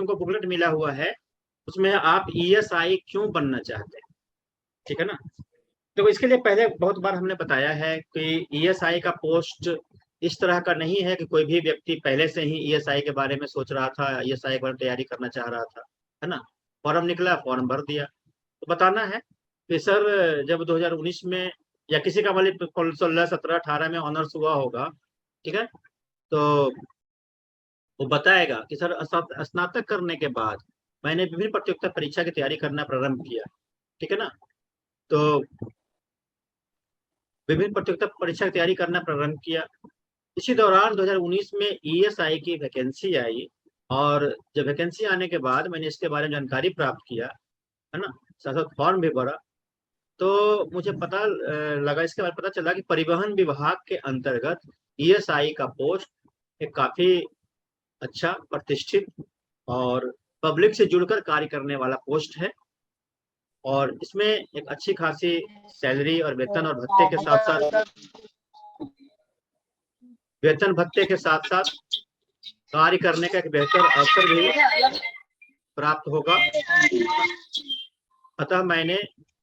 तुमको बुकलेट मिला हुआ है उसमें आप ईएसआई क्यों बनना चाहते हैं, ठीक है ना। तो इसके लिए पहले बहुत बार हमने बताया है कि ईएसआई का पोस्ट इस तरह का नहीं है कि कोई भी व्यक्ति पहले से ही ईएसआई के बारे में सोच रहा था, ईएसआई के बारे में तैयारी करना चाह रहा था, है ना। फॉर्म निकला, फॉर्म भर दिया। तो बताना है कि सर जब 2019 में या किसी का मतलब 16, 17, 18 में ऑनर्स हुआ होगा, ठीक है, तो वो बताएगा कि सर स्नातक करने के बाद मैंने विभिन्न प्रतियोगिता परीक्षा की तैयारी करना प्रारंभ किया, ठीक है ना। तो विभिन्न प्रतियोगिता परीक्षा की तैयारी करना प्रारंभ किया। इसी दौरान 2019 में ईएसआई की वैकेंसी आई, और जब वैकेंसी आने के बाद मैंने इसके बारे में जानकारी प्राप्त किया, है ना, साथ साथ फॉर्म भी भरा, तो मुझे पता लगा, इसके बाद पता चला कि परिवहन विभाग के अंतर्गत ईएसआई का पोस्ट एक काफी अच्छा, प्रतिष्ठित और पब्लिक से जुड़कर कार्य करने वाला पोस्ट है, और इसमें एक अच्छी खासी सैलरी और वेतन और भत्ते के साथ साथ कार्य करने का एक बेहतर अवसर भी प्राप्त होगा। अतः मैंने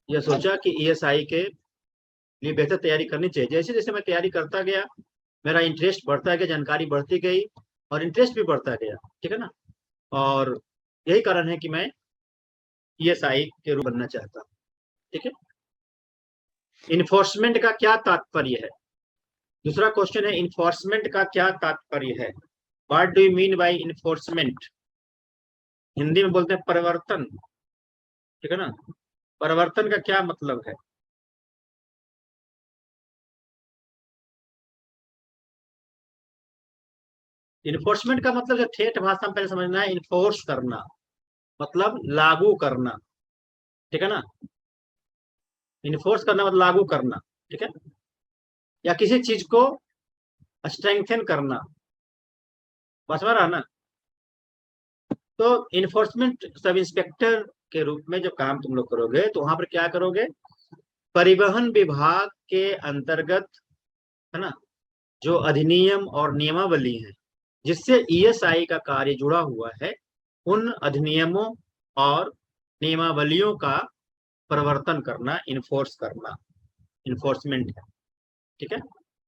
यह सोचा कि ईएसआई के लिए बेहतर तैयारी करनी चाहिए। जैसे जैसे मैं तैयारी करता गया मेरा इंटरेस्ट बढ़ता गया, जानकारी बढ़ती गई और इंटरेस्ट भी बढ़ता गया, ठीक है ना। और यही कारण है कि मैं ईएसआई के रूप बनना चाहता हूँ, ठीक है। इन्फोर्समेंट का क्या तात्पर्य है? दूसरा क्वेश्चन है, इन्फोर्समेंट का क्या तात्पर्य है? What do you mean by enforcement? Hindi में बोलते हैं परिवर्तन, ठीक है ना। परिवर्तन का क्या मतलब है? इन्फोर्समेंट का मतलब जो ठेठ भाषा में पहले समझना है, इन्फोर्स करना मतलब लागू करना, ठीक है ना। इन्फोर्स करना मतलब लागू करना, ठीक है, या किसी चीज को स्ट्रेंथन करना, बस में रहा ना। तो इन्फोर्समेंट सब इंस्पेक्टर के रूप में जब काम तुम लोग करोगे तो वहां पर क्या करोगे? परिवहन विभाग के अंतर्गत, है ना, जो अधिनियम और नियमावली है जिससे ईएसआई का कार्य जुड़ा हुआ है, उन अधिनियमों और नियमावलियों का प्रवर्तन करना, इन्फोर्स करना, इन्फोर्समेंट है, ठीक है।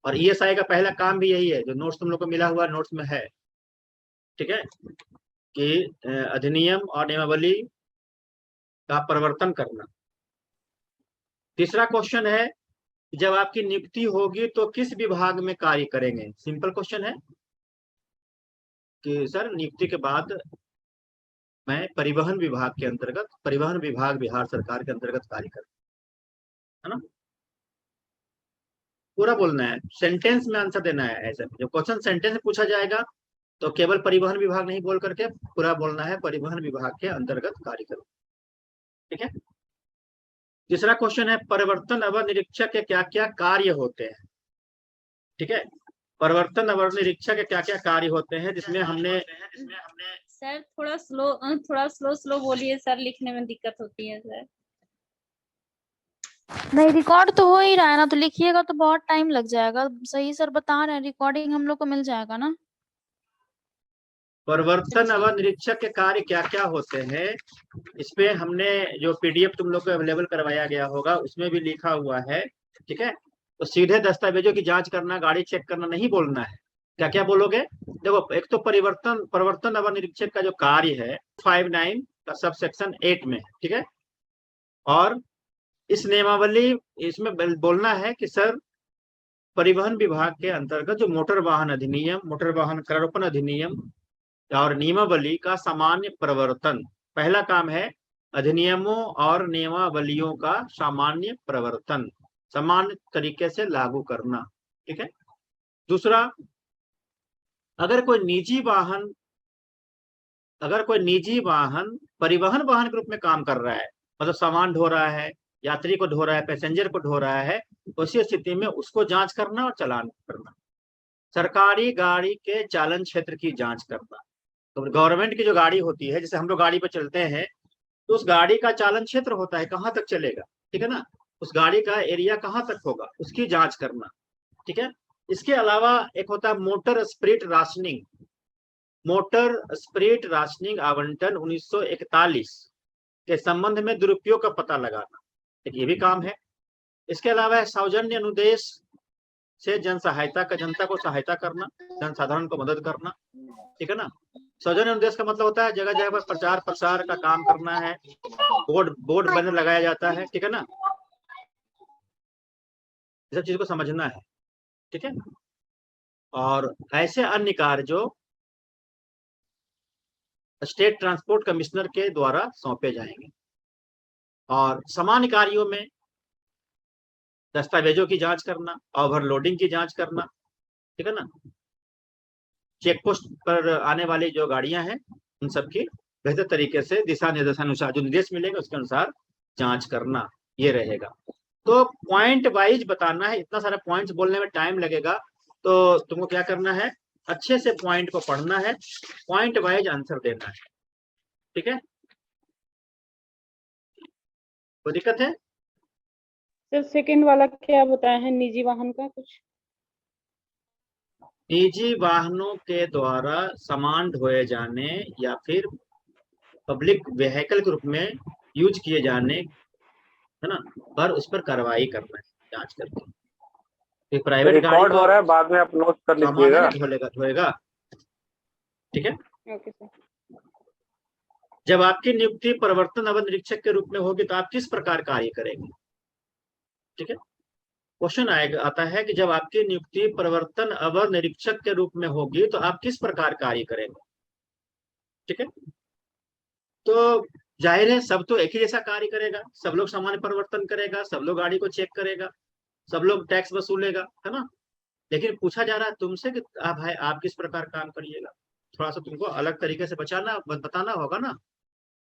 और ईएसआई का पहला काम भी यही है, जो नोट्स तुम लोग को मिला हुआ नोट्स में है, ठीक है, कि अधिनियम और नियमावली का प्रवर्तन करना। तीसरा क्वेश्चन है, जब आपकी नियुक्ति होगी तो किस विभाग में कार्य करेंगे? सिंपल क्वेश्चन है कि सर नियुक्ति के बाद मैं परिवहन विभाग के अंतर्गत, परिवहन विभाग बिहार सरकार के अंतर्गत कार्य करूँ, है ना। पूरा बोलना है, सेंटेंस में आंसर देना है। ऐसा जब क्वेश्चन सेंटेंस में पूछा जाएगा तो केवल परिवहन विभाग नहीं बोल करके पूरा बोलना है, परिवहन विभाग के अंतर्गत कार्य करूँ, ठीक है। तीसरा क्वेश्चन है, परिवर्तन अवर निरीक्षक के क्या क्या कार्य होते हैं? ठीक है, परिवर्तन अवर निरीक्षक के क्या क्या कार्य होते हैं, जिसमें हमने सर थोड़ा स्लो बोलिए सर, लिखने में दिक्कत होती है सर। नहीं, रिकॉर्ड तो हो ही रहा है ना, तो लिखिएगा तो बहुत टाइम लग जाएगा। सही सर बता रहे हैं, रिकॉर्डिंग हम लोग को मिल जाएगा ना। परिवर्तन अवर निरीक्षक के कार्य क्या क्या होते हैं, इस पे हमने जो पीडीएफ तुम लोग को अवेलेबल करवाया गया होगा उसमें भी लिखा हुआ है, ठीक है। तो सीधे दस्तावेजों की जांच करना, गाड़ी चेक करना नहीं बोलना है। क्या क्या बोलोगे? देखो, एक तो परिवर्तन अवर निरीक्षक का जो कार्य है 59 का सब सेक्शन 8 में, ठीक है। और इस नियमावली, इसमें बोलना है कि सर परिवहन विभाग के अंतर्गत जो मोटर वाहन अधिनियम, मोटर वाहन करारोपण अधिनियम और नियमावली का सामान्य प्रवर्तन, पहला काम है अधिनियमों और नियमावलियों का सामान्य प्रवर्तन, सामान्य तरीके से लागू करना, ठीक है। दूसरा, अगर कोई निजी वाहन परिवहन वाहन के रूप में काम कर रहा है, मतलब सामान ढो रहा है, यात्री को ढो रहा है, पैसेंजर को ढो रहा है, तो उसी स्थिति में उसको जांच करना और चालान करना। सरकारी गाड़ी के चालन क्षेत्र की जांच करना, तो गवर्नमेंट की जो गाड़ी होती है, जैसे हम लोग गाड़ी पर चलते हैं तो उस गाड़ी का चालन क्षेत्र होता है, कहाँ तक चलेगा, ठीक है ना, उस गाड़ी का एरिया कहाँ तक होगा, उसकी जांच करना, ठीक है। इसके अलावा एक होता है motor spirit rationing, motor spirit rationing आवंटन 1941 के संबंध में दुरुपयोग का पता लगाना, एक ये भी काम है। इसके अलावा है सौजन्य अनुदेश से जनता को सहायता करना, जनसाधारण को मदद करना, ठीक है ना। सौजन्य अनुदेश का मतलब होता है जगह जगह पर प्रचार प्रसार का काम करना है, बोर्ड बैनर लगाया जाता है, ठीक है ना, ये सब चीज को समझना है, ठीक है। और ऐसे अन्य कार्य जो स्टेट ट्रांसपोर्ट कमिश्नर के द्वारा सौंपे जाएंगे। और सामान्य कार्यों में दस्तावेजों की जांच करना, ओवरलोडिंग की जांच करना, ठीक है ना, चेक पोस्ट पर आने वाली जो गाड़ियां हैं उन सबकी बेहतर तरीके से दिशा निर्देशानुसार जो निर्देश मिलेगा उसके अनुसार जांच करना, ये रहेगा। तो पॉइंट वाइज बताना है, इतना सारा पॉइंट्स बोलने में टाइम लगेगा, तो तुमको क्या करना है, अच्छे से पॉइंट को पढ़ना है, पॉइंट वाइज आंसर देना है, ठीक है। कोई दिक्कत है? सर सेकंड वाला क्या बताया है, निजी वाहन का कुछ? निजी वाहनों के द्वारा सामान ढोए जाने या फिर पब्लिक व्हीकल के रूप में यूज किए जाने, है ना, पर उस पर कार्रवाई करना है जांच करके। प्राइवेट गाड़ी रिकॉर्ड हो रहा है, बाद में आप नोट कर लीजिएगा। ढोएगा, ठीक है। Okay sir. जब आपकी नियुक्ति प्रवर्तन अवर निरीक्षक के रूप में होगी तो आप किस प्रकार कार्य करेंगे, ठीक है। क्वेश्चन आता है कि जब आपकी नियुक्ति प्रवर्तन अवर निरीक्षक के रूप में होगी तो आप किस प्रकार कार्य करेंगे, ठीक है। तो जाहिर है सब तो एक ही जैसा कार्य करेगा, सब लोग सामान्य परिवर्तन करेगा, सब लोग गाड़ी को चेक करेगा, सब लोग टैक्स वसूलेगा, है ना। लेकिन पूछा जा रहा है तुमसे कि भाई आप किस प्रकार काम करिएगा, थोड़ा सा तुमको अलग तरीके से बताना होगा ना।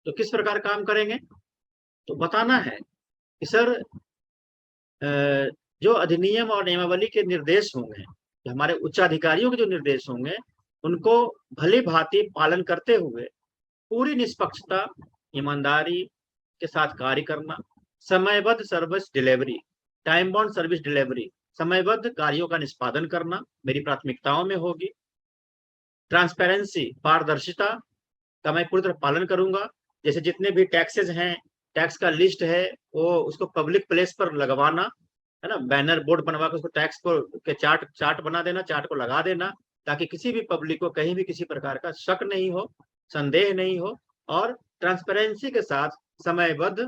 तो किस प्रकार काम करेंगे तो बताना है कि सर जो अधिनियम और नियमावली के निर्देश होंगे, हमारे उच्चाधिकारियों के जो निर्देश होंगे उनको भली भांति पालन करते हुए पूरी निष्पक्षता ईमानदारी के साथ कार्य करना, समयबद्ध service delivery, time bound service delivery, समयबद्ध कार्यों का निष्पादन करना मेरी प्राथमिकताओं में होगी। ट्रांसपेरेंसी, पारदर्शिता का मैं पूरी तरह पालन करूंगा, जैसे जितने भी टैक्सेस हैं, टैक्स का लिस्ट है वो उसको पब्लिक प्लेस पर लगवाना, है ना, बैनर बोर्ड बनवा कर उसको टैक्स को के चार्ट बना देना, चार्ट को लगा देना, ताकि किसी भी पब्लिक को कहीं भी किसी प्रकार का शक नहीं हो, संदेह नहीं हो। और ट्रांसपेरेंसी के साथ समयबद्ध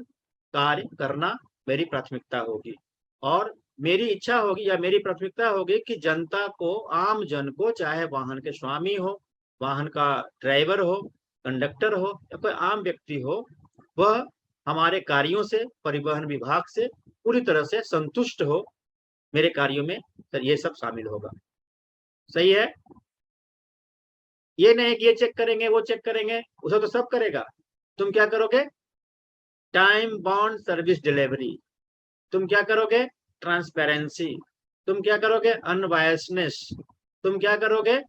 कार्य करना मेरी प्राथमिकता होगी। और मेरी इच्छा होगी या मेरी प्राथमिकता होगी कि जनता को, आम जन को, चाहे वाहन के स्वामी हो, वाहन का ड्राइवर हो, कंडक्टर हो या कोई आम व्यक्ति हो, वह हमारे कार्यों से, परिवहन विभाग से पूरी तरह से संतुष्ट हो। मेरे कार्यों में सर ये सब शामिल होगा, सही है। ये नहीं कि ये चेक करेंगे वो चेक करेंगे, उसे तो सब करेगा। तुम क्या करोगे, टाइम बाउंड सर्विस डिलीवरी, तुम क्या करोगे, ट्रांसपेरेंसी, तुम क्या करोगे, अनबायसनेस, तुम क्या करोगे,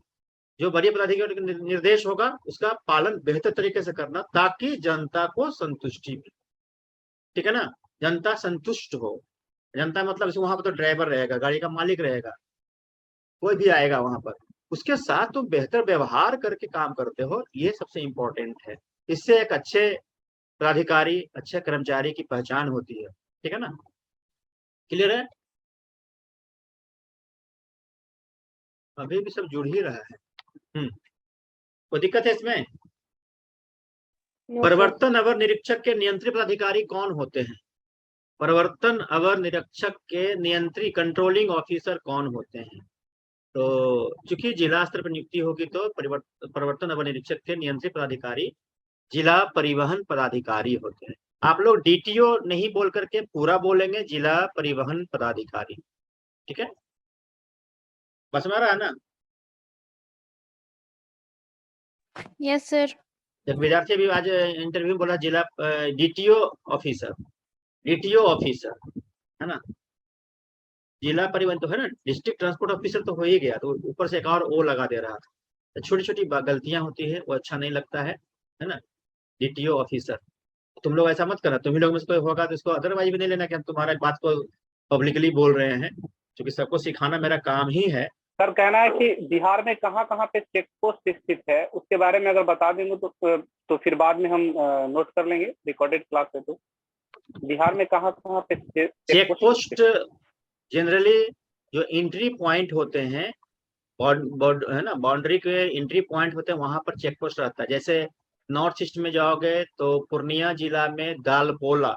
जो बड़ी पदाधिकारी का निर्देश होगा उसका पालन बेहतर तरीके से करना, ताकि जनता को संतुष्टि मिले, ठीक है ना। जनता संतुष्ट हो, जनता मतलब वहां पर तो ड्राइवर रहेगा, गाड़ी का मालिक रहेगा, कोई भी आएगा वहां पर, उसके साथ तुम बेहतर व्यवहार करके काम करते हो, ये सबसे इम्पोर्टेंट है। इससे एक अच्छे प्राधिकारी, अच्छे कर्मचारी की पहचान होती है, ठीक है ना। क्लियर है? अभी भी सब जुड़ ही रहा है। कोई दिक्कत है इसमें? परिवर्तन अवर निरीक्षक के नियंत्रित पदाधिकारी कौन होते हैं? परिवर्तन अवर निरीक्षक के नियंत्री कंट्रोलिंग ऑफिसर कौन होते हैं? तो चूंकि जिला स्तर पर नियुक्ति होगी तो परिवर्तन अवर निरीक्षक के नियंत्रित पदाधिकारी जिला परिवहन पदाधिकारी होते हैं। आप लोग डीटीओ नहीं बोल करके पूरा बोलेंगे जिला परिवहन पदाधिकारी, ठीक है। बस में रहा है ना? Yes sir. एक विद्यार्थी भी आज इंटरव्यू में बोला जिला डीटीओ ऑफिसर, डीटीओ ऑफिसर, है ना। जिला परिवहन तो है ना, डिस्ट्रिक्ट ट्रांसपोर्ट ऑफिसर तो हो ही गया, तो ऊपर से एक और ओ लगा दे रहा था। तो छोटी छोटी गलतियां होती है, वो अच्छा नहीं लगता है ना। डीटीओ ऑफिसर, तुम लोग ऐसा मत करना, तुम ही लोग में से कोई होगा तो इसको अदरवाइज भी नहीं लेना कि हम तुम्हारा बात को पब्लिकली बोल रहे हैं, क्योंकि सबको सिखाना मेरा काम ही है। सर कहना है कि बिहार में कहाँ कहाँ पे चेक पोस्ट स्थित है, उसके बारे में अगर बता देंगे तो फिर बाद में हम नोट कर लेंगे, रिकॉर्डेड क्लास है तो। बिहार में कहाँ कहाँ पे चेक पोस्ट जनरली जो एंट्री पॉइंट होते हैं, है ना, बाउंड्री के एंट्री पॉइंट होते हैं, वहां पर चेक पोस्ट रहता है। जैसे नॉर्थ ईस्ट में जाओगे तो पूर्णिया जिला में दालकोला,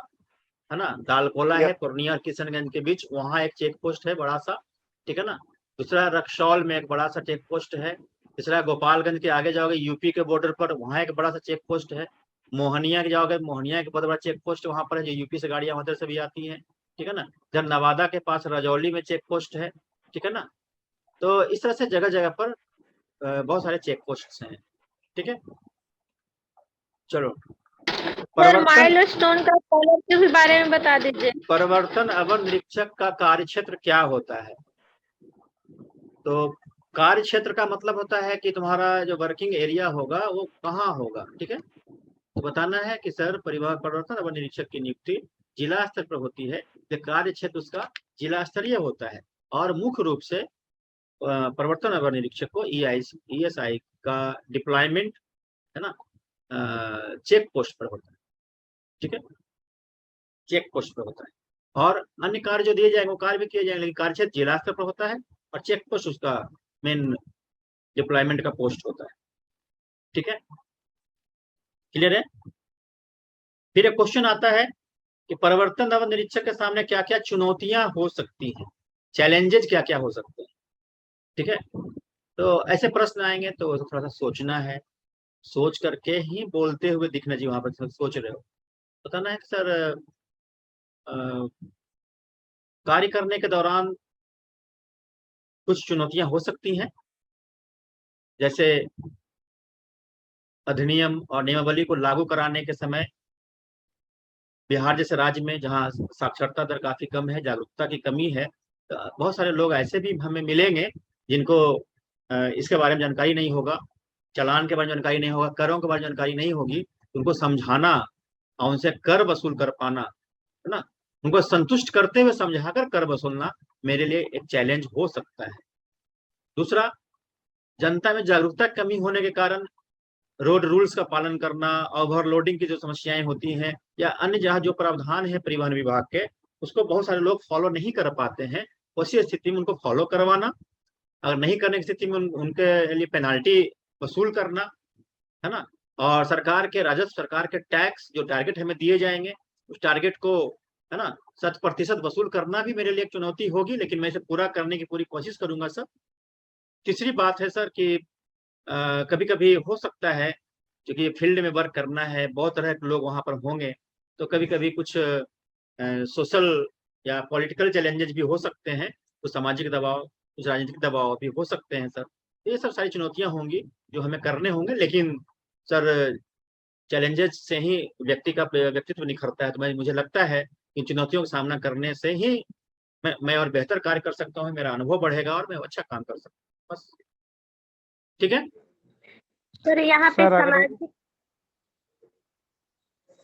है ना, दालकोला है पूर्णिया और किशनगंज के बीच, वहां एक चेक पोस्ट है बड़ा सा, ठीक है ना। दूसरा रक्सौल में एक बड़ा सा चेक पोस्ट है। तीसरा गोपालगंज के आगे जाओगे यूपी के बॉर्डर पर, वहां एक बड़ा सा चेक पोस्ट है। मोहनिया के जाओगे, मोहनिया के बहुत बड़ा चेक पोस्ट वहां पर है, जो यूपी से गाड़ियां उधर से भी आती हैं, ठीक है ना। जब नवादा के पास रजौली में चेक पोस्ट है, ठीक है ना। तो इस तरह से जगह जगह पर बहुत सारे चेक पोस्ट हैं, ठीक है। चलो, सर माइलस्टोन का कॉलर के भी बारे में बता दीजिए। परिवर्तन अवर निरीक्षक का कार्य क्षेत्र क्या होता है? तो कार्य क्षेत्र का मतलब होता है कि तुम्हारा जो वर्किंग एरिया होगा वो कहाँ होगा, ठीक है। तो बताना है कि सर परिवर्तन अवर निरीक्षक की नियुक्ति जिला स्तर पर होती है, तो कार्य क्षेत्र उसका जिला स्तरीय होता है, और मुख्य रूप से परिवर्तन अवर निरीक्षक को ESI का डिप्लॉयमेंट, है ना, चेक पोस्ट पर होता है, ठीक है, चेक पोस्ट पर होता है। और अन्य कार्य जो दिए जाएंगे वो कार्य भी किए जाएंगे, लेकिन कार्य क्षेत्र जिला स्तर पर होता है और चेक पोस्ट उसका मेन डिप्लॉयमेंट का पोस्ट होता है, ठीक है, क्लियर है। फिर एक क्वेश्चन आता है कि परिवर्तन अवर निरीक्षक के सामने क्या क्या चुनौतियां हो सकती हैं, चैलेंजेस क्या क्या हो सकते हैं, ठीक है। तो ऐसे प्रश्न आएंगे तो थोड़ा सा सोचना है, सोच करके ही बोलते हुए दिखना चाहिए। वहां पर सोच रहे हो, बताना है कि सर कार्य करने के दौरान कुछ चुनौतियां हो सकती हैं, जैसे अधिनियम और नियमावली को लागू कराने के समय बिहार जैसे राज्य में जहां साक्षरता दर काफी कम है, जागरूकता की कमी है, तो बहुत सारे लोग ऐसे भी हमें मिलेंगे जिनको इसके बारे में जानकारी नहीं होगा, चालान के बारे में जानकारी नहीं होगा, करों के बारे में जानकारी नहीं होगी। उनको समझाना और उनसे कर वसूल कर पाना, है ना, उनको संतुष्ट करते हुए समझाकर कर वसूलना मेरे लिए एक चैलेंज हो सकता है। दूसरा, जनता में जागरूकता की कमी होने के कारण रोड रूल्स का पालन करना, ओवरलोडिंग की जो समस्याएं होती हैं, या अन्य जहाँ जो प्रावधान है परिवहन विभाग के, उसको बहुत सारे लोग फॉलो नहीं कर पाते हैं। उसी स्थिति में उनको फॉलो करवाना, अगर नहीं करने की स्थिति में उनके लिए पेनाल्टी वसूल करना, है ना। और सरकार के राजस्व, सरकार के टैक्स जो टारगेट हमें दिए जाएंगे, उस टारगेट को, है ना, 100% वसूल करना भी मेरे लिए एक चुनौती होगी, लेकिन मैं इसे पूरा करने की पूरी कोशिश करूंगा सर। तीसरी बात है सर कि कभी कभी हो सकता है, क्योंकि फील्ड में वर्क करना है, बहुत तरह के लोग वहां पर होंगे, तो कभी कभी कुछ सोशल या पॉलिटिकल चैलेंजेस भी हो सकते हैं, कुछ सामाजिक दबाव, कुछ राजनीतिक दबाव भी हो सकते हैं सर। ये सब सारी चुनौतियां होंगी जो हमें करने होंगे, लेकिन सर चैलेंजेस से ही व्यक्ति का व्यक्तित्व निखरता है। तो मुझे लगता है कि चुनौतियों का सामना करने से ही मैं और बेहतर कार्य कर सकता हूँ, मेरा अनुभव बढ़ेगा और मैं अच्छा काम कर सकता हूँ, बस, ठीक है सर यहाँ पे सामाजिक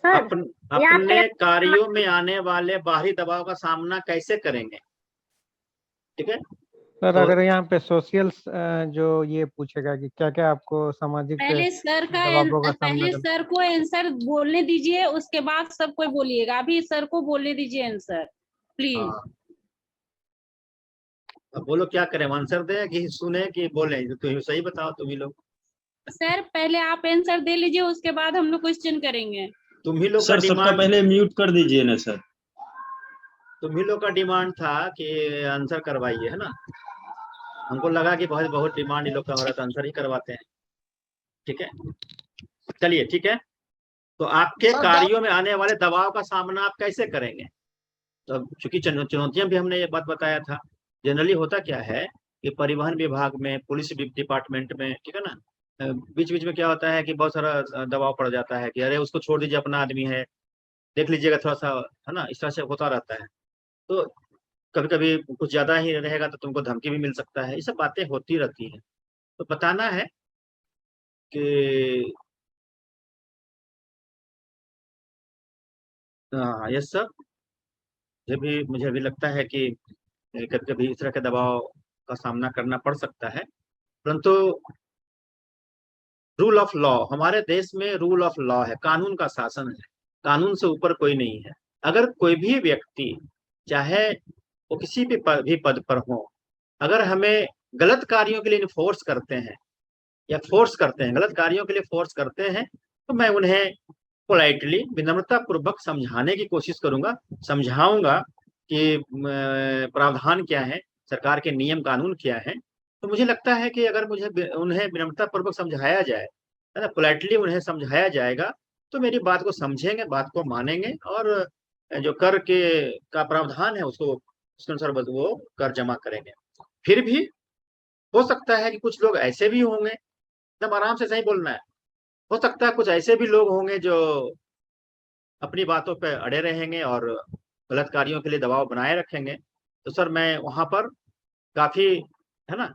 अपने कार्यों में आने वाले बाहरी दबाव का सामना कैसे करेंगे, ठीक है सर। तो अगर यहाँ पे सोशल जो ये पूछेगा कि क्या क्या आपको सामाजिक पहले सर दबावों का सामना पहले करना, सर को आंसर बोलने दीजिए, उसके बाद सब कोई बोलिएगा। अभी सर को बोलने दीजिए आंसर, प्लीज। हाँ, अब बोलो क्या करें, आंसर दे कि सुने कि बोले, तो सही बताओ तुम ही लोग। सर पहले आप आंसर दे लीजिए, उसके बाद हम लोग क्वेश्चन करेंगे। तुम ही लोग का सर सबका डिमांड, पहले म्यूट कर दीजिए ना सर। तुम ही लोग का डिमांड था कि आंसर करवाइए, है ना। हमको लगा कि बहुत बहुत डिमांड इन लोग का हो रहा था, आंसर ही करवाते हैं, ठीक है। चलिए ठीक है, तो आपके कार्यों में आने वाले दबाव का सामना आप कैसे करेंगे? तो चूंकि चुनौतियां भी हमने ये बात बताया था, जनरली होता क्या है कि परिवहन विभाग में, पुलिस डिपार्टमेंट में, ठीक है ना, बीच बीच में क्या होता है कि बहुत सारा दबाव पड़ जाता है कि अरे उसको छोड़ दीजिए, अपना आदमी है, देख लीजिएगा थोड़ा सा, है ना, इस तरह से होता रहता है। तो कभी कभी कुछ ज्यादा ही रहेगा तो तुमको धमकी भी मिल सकता है, ये सब बातें होती रहती है। तो बताना है कि हाँ, ये सब मुझे भी लगता है कि कभी कभी इस तरह के दबाव का सामना करना पड़ सकता है, परंतु रूल ऑफ लॉ, हमारे देश में रूल ऑफ लॉ है, कानून का शासन है, कानून से ऊपर कोई नहीं है। अगर कोई भी व्यक्ति चाहे वो किसी भी पद पर हो, अगर हमें गलत कार्यों के लिए इन्फोर्स करते हैं या फोर्स करते हैं, गलत कार्यों के लिए फोर्स करते हैं, तो मैं उन्हें पोलाइटली विनम्रता पूर्वक समझाने की कोशिश करूंगा, समझाऊंगा कि प्रावधान क्या है, सरकार के नियम कानून क्या है। तो मुझे लगता है कि अगर उन्हें विनम्रता पूर्वक समझाया जाए, है ना, पोलाइटली उन्हें समझाया जाएगा, तो मेरी बात को समझेंगे, बात को मानेंगे, और जो कर के का प्रावधान है उसको उसके अनुसार वो कर जमा करेंगे। फिर भी हो सकता है कि कुछ लोग ऐसे भी होंगे, एकदम आराम से सही बोलना है, हो सकता है कुछ ऐसे भी लोग होंगे जो अपनी बातों पे अड़े रहेंगे और गलत कार्यों के लिए दबाव बनाए रखेंगे। तो सर मैं वहां पर काफी, है ना,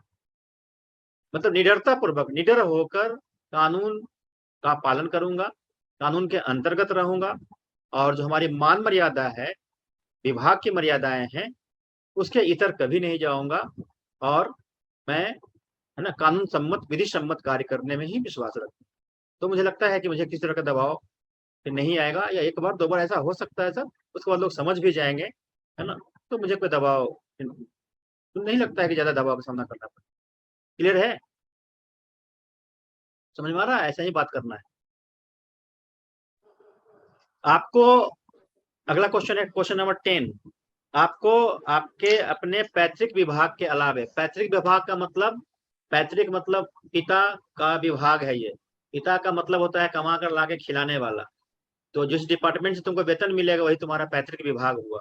मतलब निडरता पूर्वक, निडर होकर कानून का पालन करूंगा, कानून के अंतर्गत रहूंगा, और जो हमारी मान मर्यादा है, विभाग की मर्यादाएं हैं, उसके इतर कभी नहीं जाऊंगा, और मैं, है ना, कानून सम्मत, विधि सम्मत कार्य करने में ही विश्वास रखता। तो मुझे लगता है कि मुझे किसी तरह का दबाव नहीं आएगा, या एक बार दो बार ऐसा हो सकता है सर, उसके बाद लोग समझ भी जाएंगे, है ना, तो मुझे कोई दबाव तो नहीं लगता है कि ज्यादा दबाव का सामना करना पड़े। क्लियर है, समझ में आ रहा है? ऐसा ही बात करना है आपको। अगला क्वेश्चन है क्वेश्चन नंबर 10। आपको आपके अपने पैतृक विभाग के अलावे, पैतृक विभाग का मतलब, पैतृक मतलब पिता का विभाग है, ये पिता का मतलब होता है कमा कर लाके खिलाने वाला। तो जिस डिपार्टमेंट से तुमको वेतन मिलेगा वही तुम्हारा पैतृक विभाग हुआ,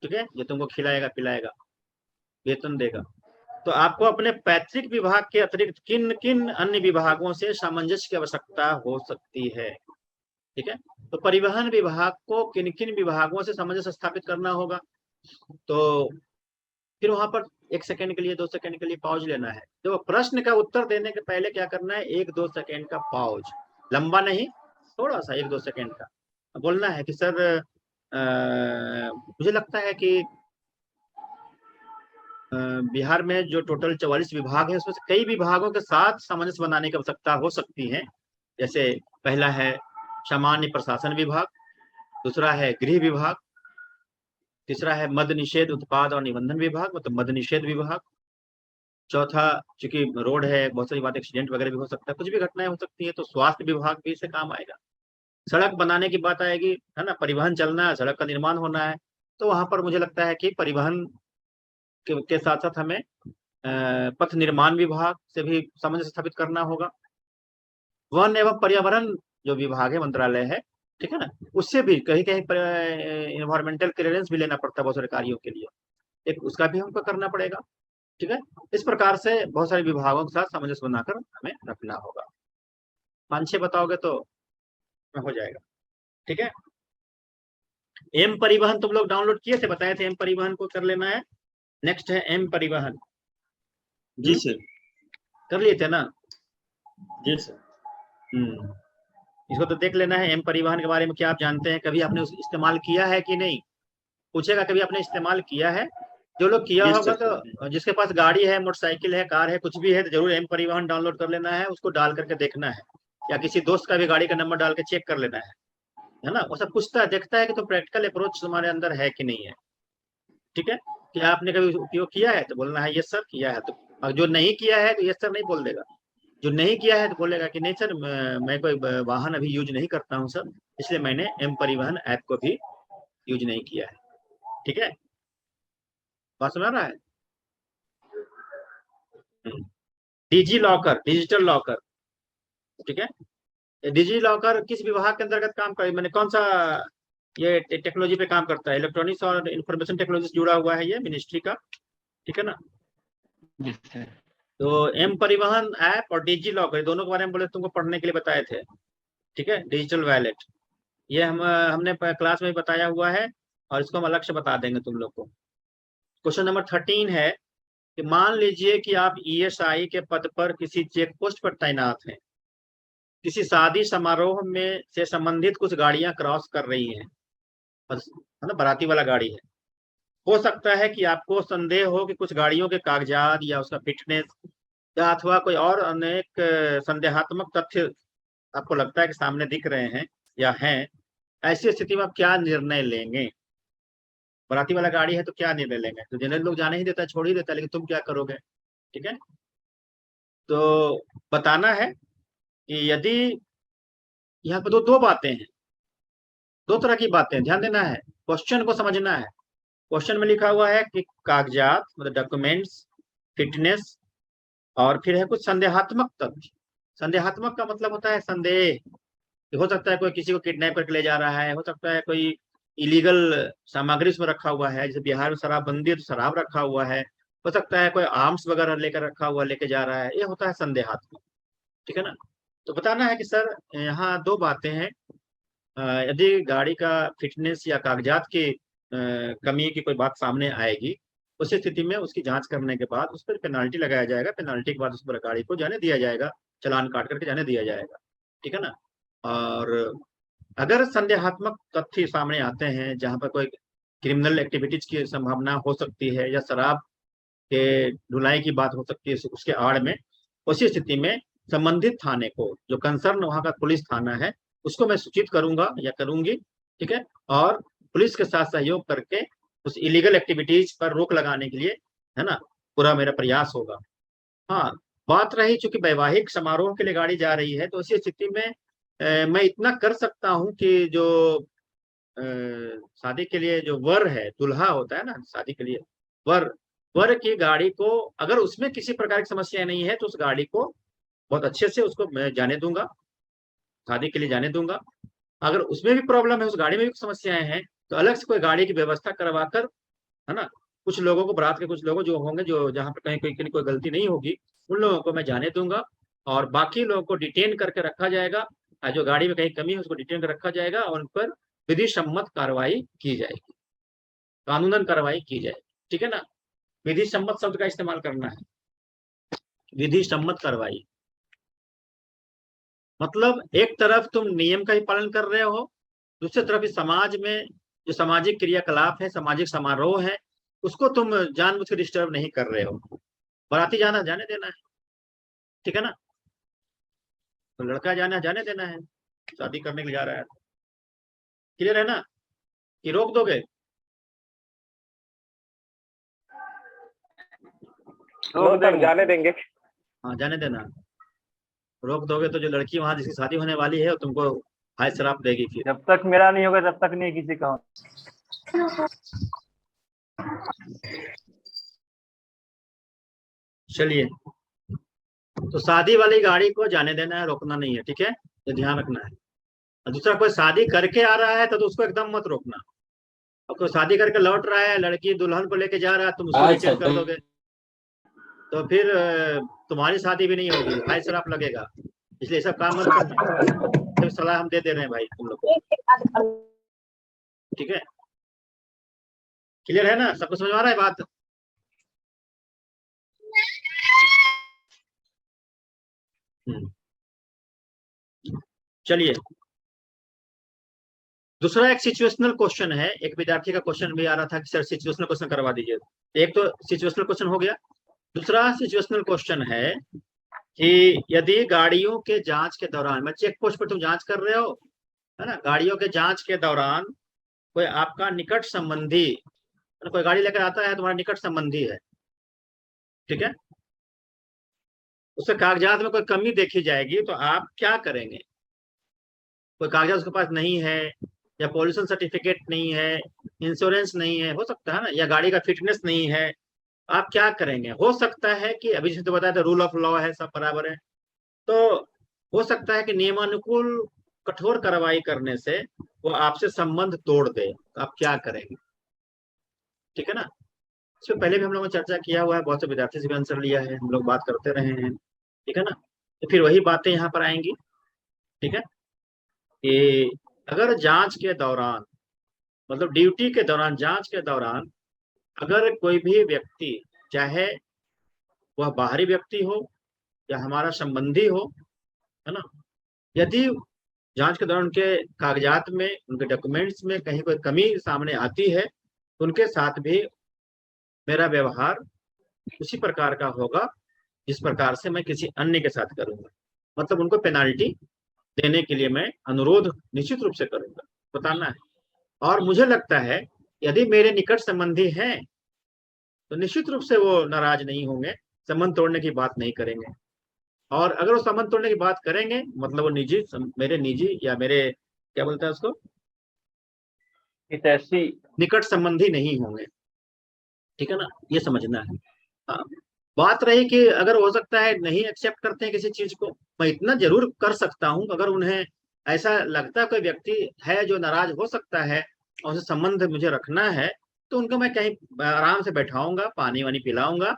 ठीक है, जो तुमको खिलाएगा पिलाएगा वेतन देगा। तो आपको अपने पैतृक विभाग के अतिरिक्त किन किन अन्य विभागों से सामंजस्य की आवश्यकता हो सकती है, ठीक है। तो परिवहन विभाग को किन किन विभागों से सामंजस्य स्थापित करना होगा, तो फिर वहां पर 1 सेकंड के लिए 2 सेकंड के लिए पॉज लेना है। तो प्रश्न का उत्तर देने के पहले क्या करना है, 1-2 सेकंड का पॉज, लंबा नहीं, थोड़ा सा 1-2 सेकंड का बोलना है कि सर मुझे लगता है कि बिहार में जो टोटल 44 विभाग है उसमें से कई विभागों के साथ सामंजस्य बनाने की आवश्यकता हो सकती है। जैसे पहला है सामान्य प्रशासन विभाग, दूसरा है गृह विभाग, तीसरा है मद्य निषेध उत्पाद और निबंधन विभाग, मतलब मद्य निषेध विभाग, चौथा चूंकि रोड है बहुत सारी बात, एक्सीडेंट वगैरह भी हो सकता है, कुछ भी घटनाएं हो सकती है, तो स्वास्थ्य विभाग भी इससे काम आएगा। सड़क बनाने की बात आएगी, है ना, परिवहन चलना है, सड़क का निर्माण होना है, तो वहां पर मुझे लगता है कि परिवहन के साथ साथ हमें पथ निर्माण विभाग से भी सामंजस्य स्थापित करना होगा। वन एवं पर्यावरण जो विभाग है, मंत्रालय है, ठीक है ना, उससे भी कहीं कहीं इन्वायरमेंटल क्लियरेंस भी लेना पड़ता है बहुत सारे कार्यों के लिए, एक उसका भी हमको करना पड़ेगा, ठीक है। इस प्रकार से बहुत सारे विभागों के साथ सामंजस्य बनाकर हमें रखना होगा। 5-6 बताओगे तो हो जाएगा, ठीक है। एम परिवहन तुम लोग डाउनलोड किए थे, बताए थे एम परिवहन को कर लेना है। नेक्स्ट है एम परिवहन, जी सर, कर लिए थे ना? जी सर। इसको तो देख लेना है, एम परिवहन के बारे में क्या आप जानते हैं, कभी आपने इस्तेमाल किया है कि नहीं, पूछेगा कभी आपने इस्तेमाल किया है। जो लोग किया होगा तो जिसके पास गाड़ी है, मोटरसाइकिल है, कार है, कुछ भी है, तो जरूर एम परिवहन डाउनलोड कर लेना है, उसको डाल करके देखना है, या किसी दोस्त का भी गाड़ी का नंबर डाल के चेक कर लेना है ना। वो सब पूछता है, देखता है कि तो प्रैक्टिकल अप्रोच तुम्हारे अंदर है कि नहीं है, ठीक है। क्या आपने कभी उपयोग किया है तो बोलना है यस सर किया है, तो जो नहीं किया है तो यस सर नहीं बोल देगा, जो नहीं किया है तो बोलेगा कि नहीं सर मैं कोई वाहन अभी यूज नहीं करता हूँ सर, इसलिए मैंने एम परिवहन ऐप को भी यूज नहीं किया है, ठीक है। बात सुना रहा है? डिजी लॉकर, डिजिटल लॉकर, ठीक है। डिजी लॉकर किस विभाग के अंतर्गत काम करे, मैंने कौन सा ये टेक्नोलॉजी पे काम करता है? इलेक्ट्रॉनिक्स और इंफॉर्मेशन टेक्नोलॉजी से जुड़ा हुआ है ये मिनिस्ट्री का, ठीक है ना। तो एम परिवहन ऐप और डिजी लॉकर दोनों के बारे में बोले तुमको पढ़ने के लिए बताए थे, ठीक है। डिजिटल वैलेट ये हमने क्लास में बताया हुआ है, और इसको हम अलग से बता देंगे तुम लोग को। क्वेश्चन नंबर 13 है कि मान लीजिए कि आप ESI के पद पर किसी चेक पोस्ट पर तैनात हैं, किसी शादी समारोह में से संबंधित कुछ गाड़ियां क्रॉस कर रही हैं, मतलब बाराती वाला गाड़ी है, हो सकता है कि आपको संदेह हो कि कुछ गाड़ियों के कागजात या उसका फिटनेस या अथवा कोई और अनेक संदेहात्मक तथ्य आपको लगता है कि सामने दिख रहे हैं या हैं। ऐसी स्थिति में आप क्या निर्णय लेंगे? बराती वाला गाड़ी है तो क्या निर्णय लेंगे? तो जनरल लोग जाने ही देता है, छोड़ ही देता है, लेकिन तुम क्या करोगे? ठीक है, तो बताना है कि यदि यहाँ पर दो बातें हैं, दो तरह की बातें, ध्यान देना है, क्वेश्चन को समझना है। क्वेश्चन में लिखा हुआ है कि कागजात मतलब डॉक्यूमेंट्स, फिटनेस, और फिर है कुछ संदेहात्मक तथ्य। संदेहात्मक का मतलब होता है संदेह, हो सकता है कोई किसी को किडनैप करके ले जा रहा है, हो सकता है कोई इलीगल सामग्री उसमें रखा हुआ है, जैसे बिहार में शराबबंदी है तो शराब रखा हुआ है, हो सकता है कोई आर्म्स वगैरह लेकर रखा हुआ लेके जा रहा है, ये होता है संदेहात्मक। ठीक है ना, तो बताना है कि सर यहाँ दो बातें हैं, यदि गाड़ी का फिटनेस या कागजात की कमी की कोई बात सामने आएगी, उस स्थिति में उसकी जांच करने के बाद उस पर पेनाल्टी लगाया जाएगा, पेनाल्टी के बाद उस पर गाड़ी को जाने दिया जाएगा, चालान काट करके जाने दिया जाएगा। ठीक है ना, और अगर संदेहात्मक तथ्य सामने आते हैं जहां पर कोई क्रिमिनल एक्टिविटीज की संभावना हो सकती है या शराब के ढुलाई की बात हो सकती है उसके आड़ में, उसी स्थिति में संबंधित थाने को, जो कंसर्न वहां का पुलिस थाना है, उसको मैं सूचित करूंगा या करूंगी। ठीक है, और पुलिस के साथ सहयोग करके उस इलीगल एक्टिविटीज पर रोक लगाने के लिए, है ना, पूरा मेरा प्रयास होगा। हाँ, बात रही चूंकि वैवाहिक समारोह के लिए गाड़ी जा रही है, तो उसी स्थिति में मैं इतना कर सकता हूं कि जो शादी के लिए जो वर है, दुल्हा होता है ना शादी के लिए, वर की गाड़ी को अगर उसमें किसी प्रकार की समस्या नहीं है तो उस गाड़ी को बहुत अच्छे से उसको मैं जाने दूंगा, शादी के लिए जाने दूंगा। अगर उसमें भी प्रॉब्लम है, उस गाड़ी में भी समस्याएं हैं, तो अलग से कोई गाड़ी की व्यवस्था करवा कर, है ना, कुछ लोगों को, बारात के कुछ लोगों जो होंगे, जो जहाँ पे कहीं कोई गलती नहीं होगी, उन लोगों को मैं जाने दूंगा, और बाकी लोगों को डिटेन करके रखा जाएगा, जो गाड़ी में कहीं कमी है उसको डिटेन कर रखा जाएगा, और उन पर विधि सम्मत कार्रवाई की जाएगी, कानूनन कार्रवाई की जाएगी। ठीक है ना, विधि सम्मत शब्द का इस्तेमाल करना है, विधि सम्मत कार्रवाई मतलब एक तरफ तुम नियम का ही पालन कर रहे हो, दूसरी तरफ इस समाज में जो सामाजिक क्रियाकलाप है, सामाजिक समारोह है, उसको तुम जानबूझ के डिस्टर्ब नहीं कर रहे हो। बाराती जाने देना है, ठीक है ना, तो लड़का जाने देना है, शादी करने के लिए जा रहा है। क्लियर है ना, कि रोक दोगे? जाने देंगे। हाँ, जाने देना। रोक दोगे तो जो लड़की वहां जिसकी शादी होने वाली है तुमको हाय शराब देगी। फिर जब तक मेरा नहीं होगा तब तक नहीं किसी का। चलिए, तो शादी वाली गाड़ी को जाने देना है, रोकना नहीं है। ठीक है, ये ध्यान रखना है। और दूसरा, कोई शादी करके आ रहा है तो उसको एकदम मत रोकना। और कोई शादी करके लौट रहा है, लड़की दुल्हन को लेके जा रहा है, तुम उसको रिजेक्ट कर दोगे तो फिर तुम्हारी शादी भी नहीं होगी, हाय शराब लगेगा। इसलिए सब काम मत करना, सलाह हम दे दे रहे हैं भाई तुम लोग को। ठीक है, क्लियर है ना, सबको समझ आ रहा है बात? चलिए, दूसरा एक सिचुएशनल क्वेश्चन है। एक विद्यार्थी का क्वेश्चन भी आ रहा था कि सर सिचुएशनल क्वेश्चन करवा दीजिए। एक तो सिचुएशनल क्वेश्चन हो गया, दूसरा सिचुएशनल क्वेश्चन है कि यदि गाड़ियों के जांच के दौरान, मैं चेक पोस्ट पर तुम जांच कर रहे हो, है ना, गाड़ियों के जांच के दौरान कोई आपका निकट संबंधी, कोई गाड़ी लेकर आता है, तुम्हारा निकट संबंधी है, ठीक है, उसके कागजात में कोई कमी देखी जाएगी तो आप क्या करेंगे? कोई कागजात उसके पास नहीं है, या पॉल्यूशन सर्टिफिकेट नहीं है, इंश्योरेंस नहीं है, हो सकता है ना, या गाड़ी का फिटनेस नहीं है, आप क्या करेंगे? हो सकता है कि अभी जैसे तो बताया था रूल ऑफ लॉ है, सब बराबर है, तो हो सकता है कि नियमानुकूल कठोर कार्रवाई करने से वो आपसे संबंध तोड़ दे, तो आप क्या करेंगे? ठीक है ना, इससे पहले भी हम लोगों ने चर्चा किया हुआ है, बहुत से विद्यार्थी से भी आंसर लिया है, हम लोग बात करते रहे हैं। ठीक है ना, तो फिर वही बातें यहाँ पर आएंगी। ठीक है, कि अगर जांच के दौरान, मतलब ड्यूटी के दौरान, जांच के दौरान, अगर कोई भी व्यक्ति, चाहे वह बाहरी व्यक्ति हो या हमारा संबंधी हो, है ना, यदि जांच के दौरान उनके कागजात में, उनके डॉक्यूमेंट्स में कहीं कोई कमी सामने आती है तो उनके साथ भी मेरा व्यवहार उसी प्रकार का होगा जिस प्रकार से मैं किसी अन्य के साथ करूंगा। मतलब उनको पेनाल्टी देने के लिए मैं अनुरोध निश्चित रूप से करूंगा, बताना है। और मुझे लगता है यदि मेरे निकट संबंधी हैं तो निश्चित रूप से वो नाराज नहीं होंगे, संबंध तोड़ने की बात नहीं करेंगे। और अगर वो संबंध तोड़ने की बात करेंगे मतलब वो मेरे निजी या मेरे क्या बोलते हैं उसको, हितैषी निकट संबंधी नहीं होंगे, ठीक है ना, ये समझना है। हाँ, बात रही कि अगर हो सकता है नहीं एक्सेप्ट करते हैं किसी चीज को, मैं इतना जरूर कर सकता हूँ अगर उन्हें ऐसा लगता है कोई व्यक्ति है जो नाराज हो सकता है और उससे संबंध मुझे रखना है, तो उनको मैं कहीं आराम से बैठाऊंगा, पानी वानी पिलाऊंगा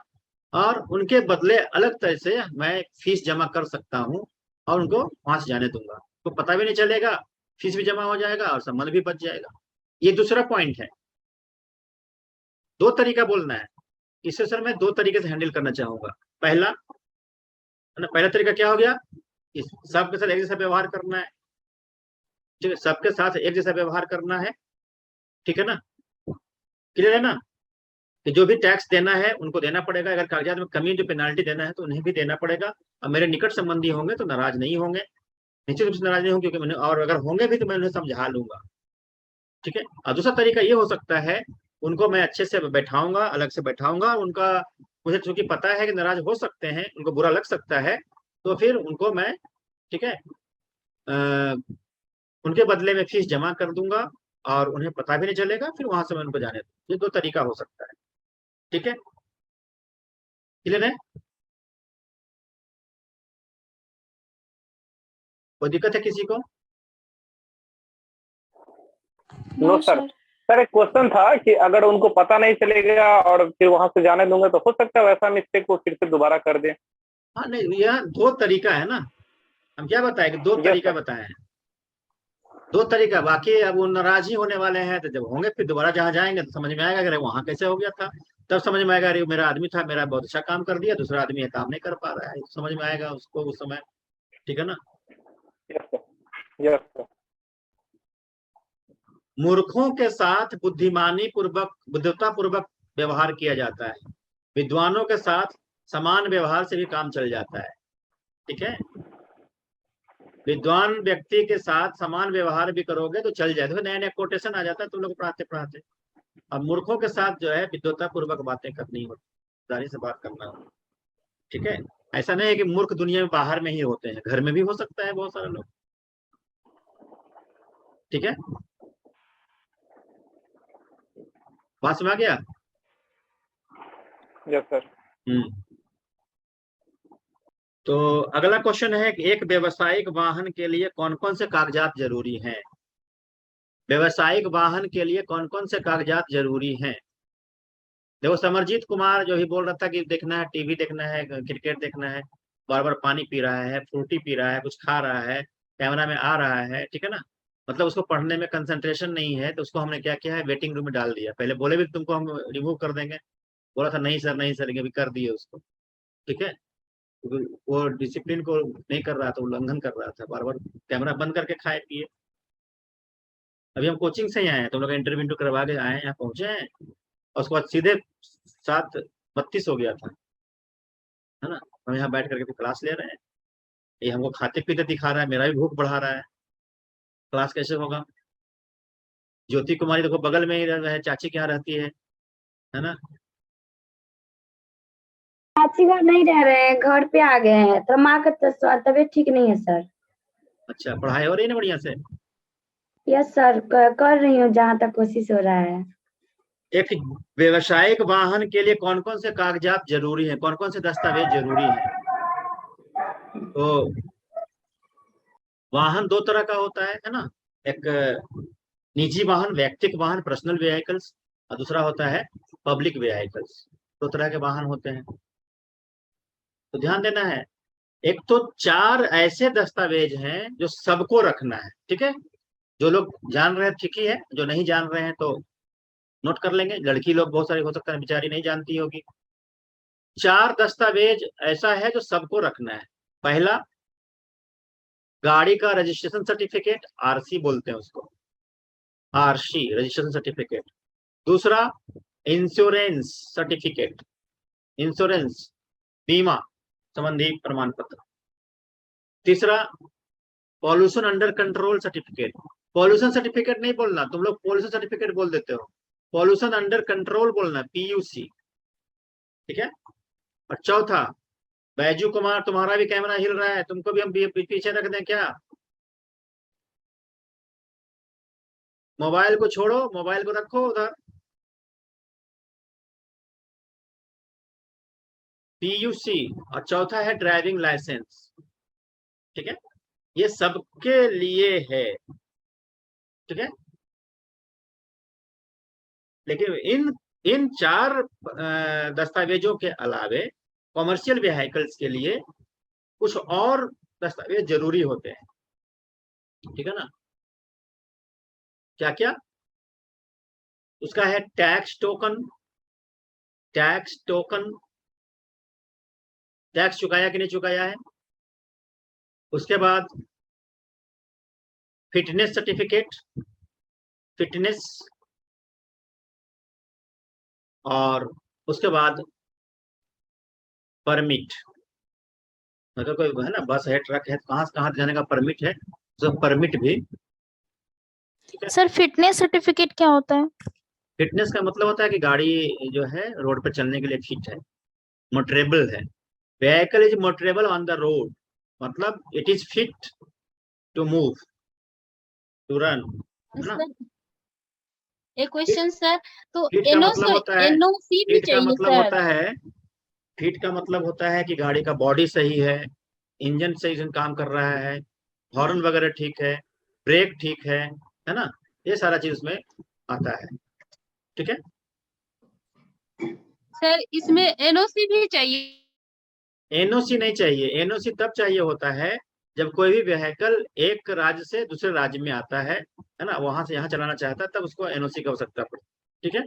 और उनके बदले अलग तरह से मैं फीस जमा कर सकता हूँ और उनको वहां से जाने दूंगा, तो पता भी नहीं चलेगा, फीस भी जमा हो जाएगा और संबंध भी बच जाएगा। ये दूसरा पॉइंट है। दो तरीका बोलना है इसे सर, मैं दो तरीके से हैंडल करना चाहूंगा। पहला तरीका क्या हो गया, सबके साथ एक जैसा व्यवहार करना है, ठीक है, सबके साथ एक जैसा व्यवहार करना है, ठीक है ना, क्लियर है ना, कि जो भी टैक्स देना है उनको देना पड़ेगा, अगर कागजात में कमी जो पेनाल्टी देना है तो उन्हें भी देना पड़ेगा। और मेरे निकट संबंधी होंगे तो नाराज नहीं होंगे, निश्चित रूप से नाराज नहीं होंगे, क्योंकि मैंने, और अगर होंगे भी तो मैं उन्हें समझा लूंगा, ठीक है। और दूसरा तरीका ये हो सकता है, उनको मैं अच्छे से बैठाऊंगा, अलग से बैठाऊंगा, उनका मुझे चूंकि पता है कि नाराज हो सकते हैं, उनको बुरा लग सकता है, तो फिर उनको मैं, ठीक है, उनके बदले में फीस जमा कर दूंगा और उन्हें पता भी नहीं चलेगा, फिर वहां से मैं उनको जाने दूंगा। ये दो तरीका हो सकता है, ठीक है, क्लियर है, कोई दिक्कत है किसी को? No sir. सर एक क्वेश्चन था कि अगर उनको पता नहीं चलेगा और फिर वहां से जाने दूंगा तो हो सकता है वैसा मिस्टेक को फिर से दोबारा कर दें? हाँ नहीं, यह दो तरीका है ना, हम क्या बताए कि दो तरीका बताए हैं, दो तरीका। बाकी अब वो नाराज ही होने वाले हैं तो जब होंगे फिर दोबारा जहाँ जाएंगे तो समझ में आएगा कि वहां कैसे हो गया था, तब समझ में आएगा अरे मेरा आदमी था, मेरा बहुत अच्छा काम कर दिया, दूसरा आदमी ये काम नहीं कर पा रहा है, समझ में आएगा उसको उस समय, ठीक है ना। Yes sir. मूर्खों के साथ बुद्धिमत्ता पूर्वक व्यवहार किया जाता है, विद्वानों के साथ समान व्यवहार से भी काम चल जाता है, ठीक है। विद्वान व्यक्ति के साथ समान व्यवहार भी करोगे तो चल जाए, तो नया नया कोटेशन आ जाता है तुम लोग पढ़ाते पढ़ाते। अब मूर्खों के साथ जो है विद्वता पूर्वक बातें करनी होती, दारी से बात करना होती, ठीक है। ऐसा नहीं है कि मूर्ख दुनिया में बाहर में ही होते हैं, घर में भी हो सकता है बहुत सारे लोग, ठीक है, बात समझ आ गया? Yes sir. तो अगला क्वेश्चन है कि एक व्यवसायिक वाहन के लिए कौन कौन से कागजात जरूरी हैं? व्यवसायिक वाहन के लिए कौन कौन से कागजात जरूरी हैं? देखो समरजीत कुमार जो ही बोल रहा था कि देखना है, टीवी देखना है, क्रिकेट देखना है, बार बार पानी पी रहा है, फ्रूटी पी रहा है, कुछ खा रहा है, कैमरा में आ रहा है, ठीक है ना, मतलब उसको पढ़ने में कंसंट्रेशन नहीं है, तो उसको हमने क्या किया है, वेटिंग रूम में डाल दिया। पहले बोले भी तुमको हम रिमूव कर देंगे, बोला था नहीं सर नहीं सर, अभी कर दिए उसको, ठीक है। वो डिसिप्लिन को नहीं कर रहा था, उल्लंघन कर रहा था, बार बार कैमरा बंद करके खाए पिए। अभी हम कोचिंग से ही आए हैं, तुम लोग इंटरव्यू करवा के आए हैं, यहाँ पहुंचे हैं, और उसके बाद सीधे 7:32 हो गया था, है ना, हम यहाँ बैठ करके क्लास ले रहे हैं, ये हमको खाते पीते दिखा रहा है, मेरा भी भूख बढ़ा रहा है, क्लास कैसे होगा? ज्योति कुमारी देखो बगल में ही है, चाची के यहाँ रहती है ना। चाची घर नहीं रह रहे हैं, घर पे आ गए हैं, तो माँ का तबीयत ठीक नहीं है सर। अच्छा, पढ़ाई हो रही है ना बढ़िया से? यस सर, कर रही हूँ जहाँ तक कोशिश हो रहा है। एक व्यवसायिक वाहन के लिए कौन कौन से कागजात जरूरी हैं, कौन कौन से दस्तावेज जरूरी हैं? तो वाहन दो तरह का होता है ना, एक निजी वाहन, व्यक्तिगत वाहन, पर्सनल व्हीकल्स, और दूसरा होता है पब्लिक व्हीकल्स। दो तरह के वाहन होते हैं, तो ध्यान देना है। एक तो 4 ऐसे दस्तावेज हैं जो सबको रखना है, ठीक है, जो लोग जान रहे हैं ठीक ही है, जो नहीं जान रहे हैं तो नोट कर लेंगे, लड़की लोग बहुत सारी हो सकता है बेचारी नहीं जानती होगी। 4 दस्तावेज ऐसा है जो सबको रखना है। पहला, गाड़ी का रजिस्ट्रेशन सर्टिफिकेट, आरसी बोलते हैं उसको, आरसी रजिस्ट्रेशन सर्टिफिकेट। दूसरा, इंश्योरेंस सर्टिफिकेट, इंश्योरेंस बीमा संबंधी प्रमाण पत्र। तीसरा pollution under control certificate. Pollution certificate नहीं बोलना, तुम लोग पॉल्यूशन सर्टिफिकेट बोल देते हो, पॉल्यूशन अंडर कंट्रोल बोलना, PUC, ठीक है। और चौथा बैजू कुमार, तुम्हारा भी कैमरा हिल रहा है, तुमको भी हम पीछे रख दें क्या? मोबाइल को छोड़ो, मोबाइल को रखो उधर। PUC और चौथा है ड्राइविंग लाइसेंस, ठीक है। ये सबके लिए है, ठीक है। लेकिन इन 4 दस्तावेजों के अलावे कॉमर्शियल व्हीकल्स के लिए कुछ और दस्तावेज जरूरी होते हैं, ठीक है ना। क्या क्या? उसका है tax token, tax token, tax चुकाया कि नहीं चुकाया है। उसके बाद फिटनेस सर्टिफिकेट, फिटनेस, और उसके बाद परमिट, अगर कोई है ना बस है, ट्रक है, कहाँ से कहाँ जाने का परमिट है, तो परमिट भी। सर फिटनेस सर्टिफिकेट क्या होता है? फिटनेस का मतलब होता है कि गाड़ी जो है रोड पर चलने के लिए फिट है, मोटरेबल है। Vehicle is motorable on the road, मतलब it is fit to move, to run, है ना। एक क्वेश्चन सर, तो फिट का मतलब होता है, NOC भी फिट का चाहिए मतलब सर? होता है, फिट का मतलब होता है कि गाड़ी का बॉडी सही है, इंजन सही से काम कर रहा है, हॉर्न वगैरह ठीक है, ब्रेक ठीक है ना, ये सारा चीज उसमें आता है, ठीक है। सर इसमें NOC भी चाहिए? NOC नहीं चाहिए, NOC तब चाहिए होता है जब कोई भी व्हीकल एक राज्य से दूसरे राज्य में आता है ना, वहां से यहाँ चलाना चाहता है, तब उसको NOC की आवश्यकता पड़ती, ठीक है।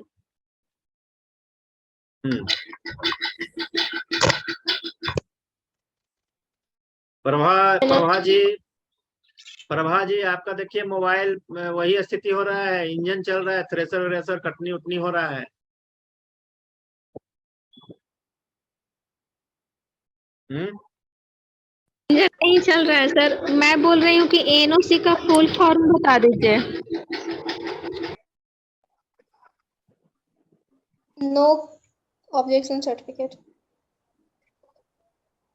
प्रभा जी आपका देखिए मोबाइल में वही स्थिति हो रहा है, इंजन चल रहा है, थ्रेसर व्रेसर कटनी उटनी हो रहा है। नहीं चल रहा है सर, मैं बोल रही हूँ कि NOC का फुल फॉर्म बता दीजिए। नो ऑब्जेक्शन सर्टिफिकेट,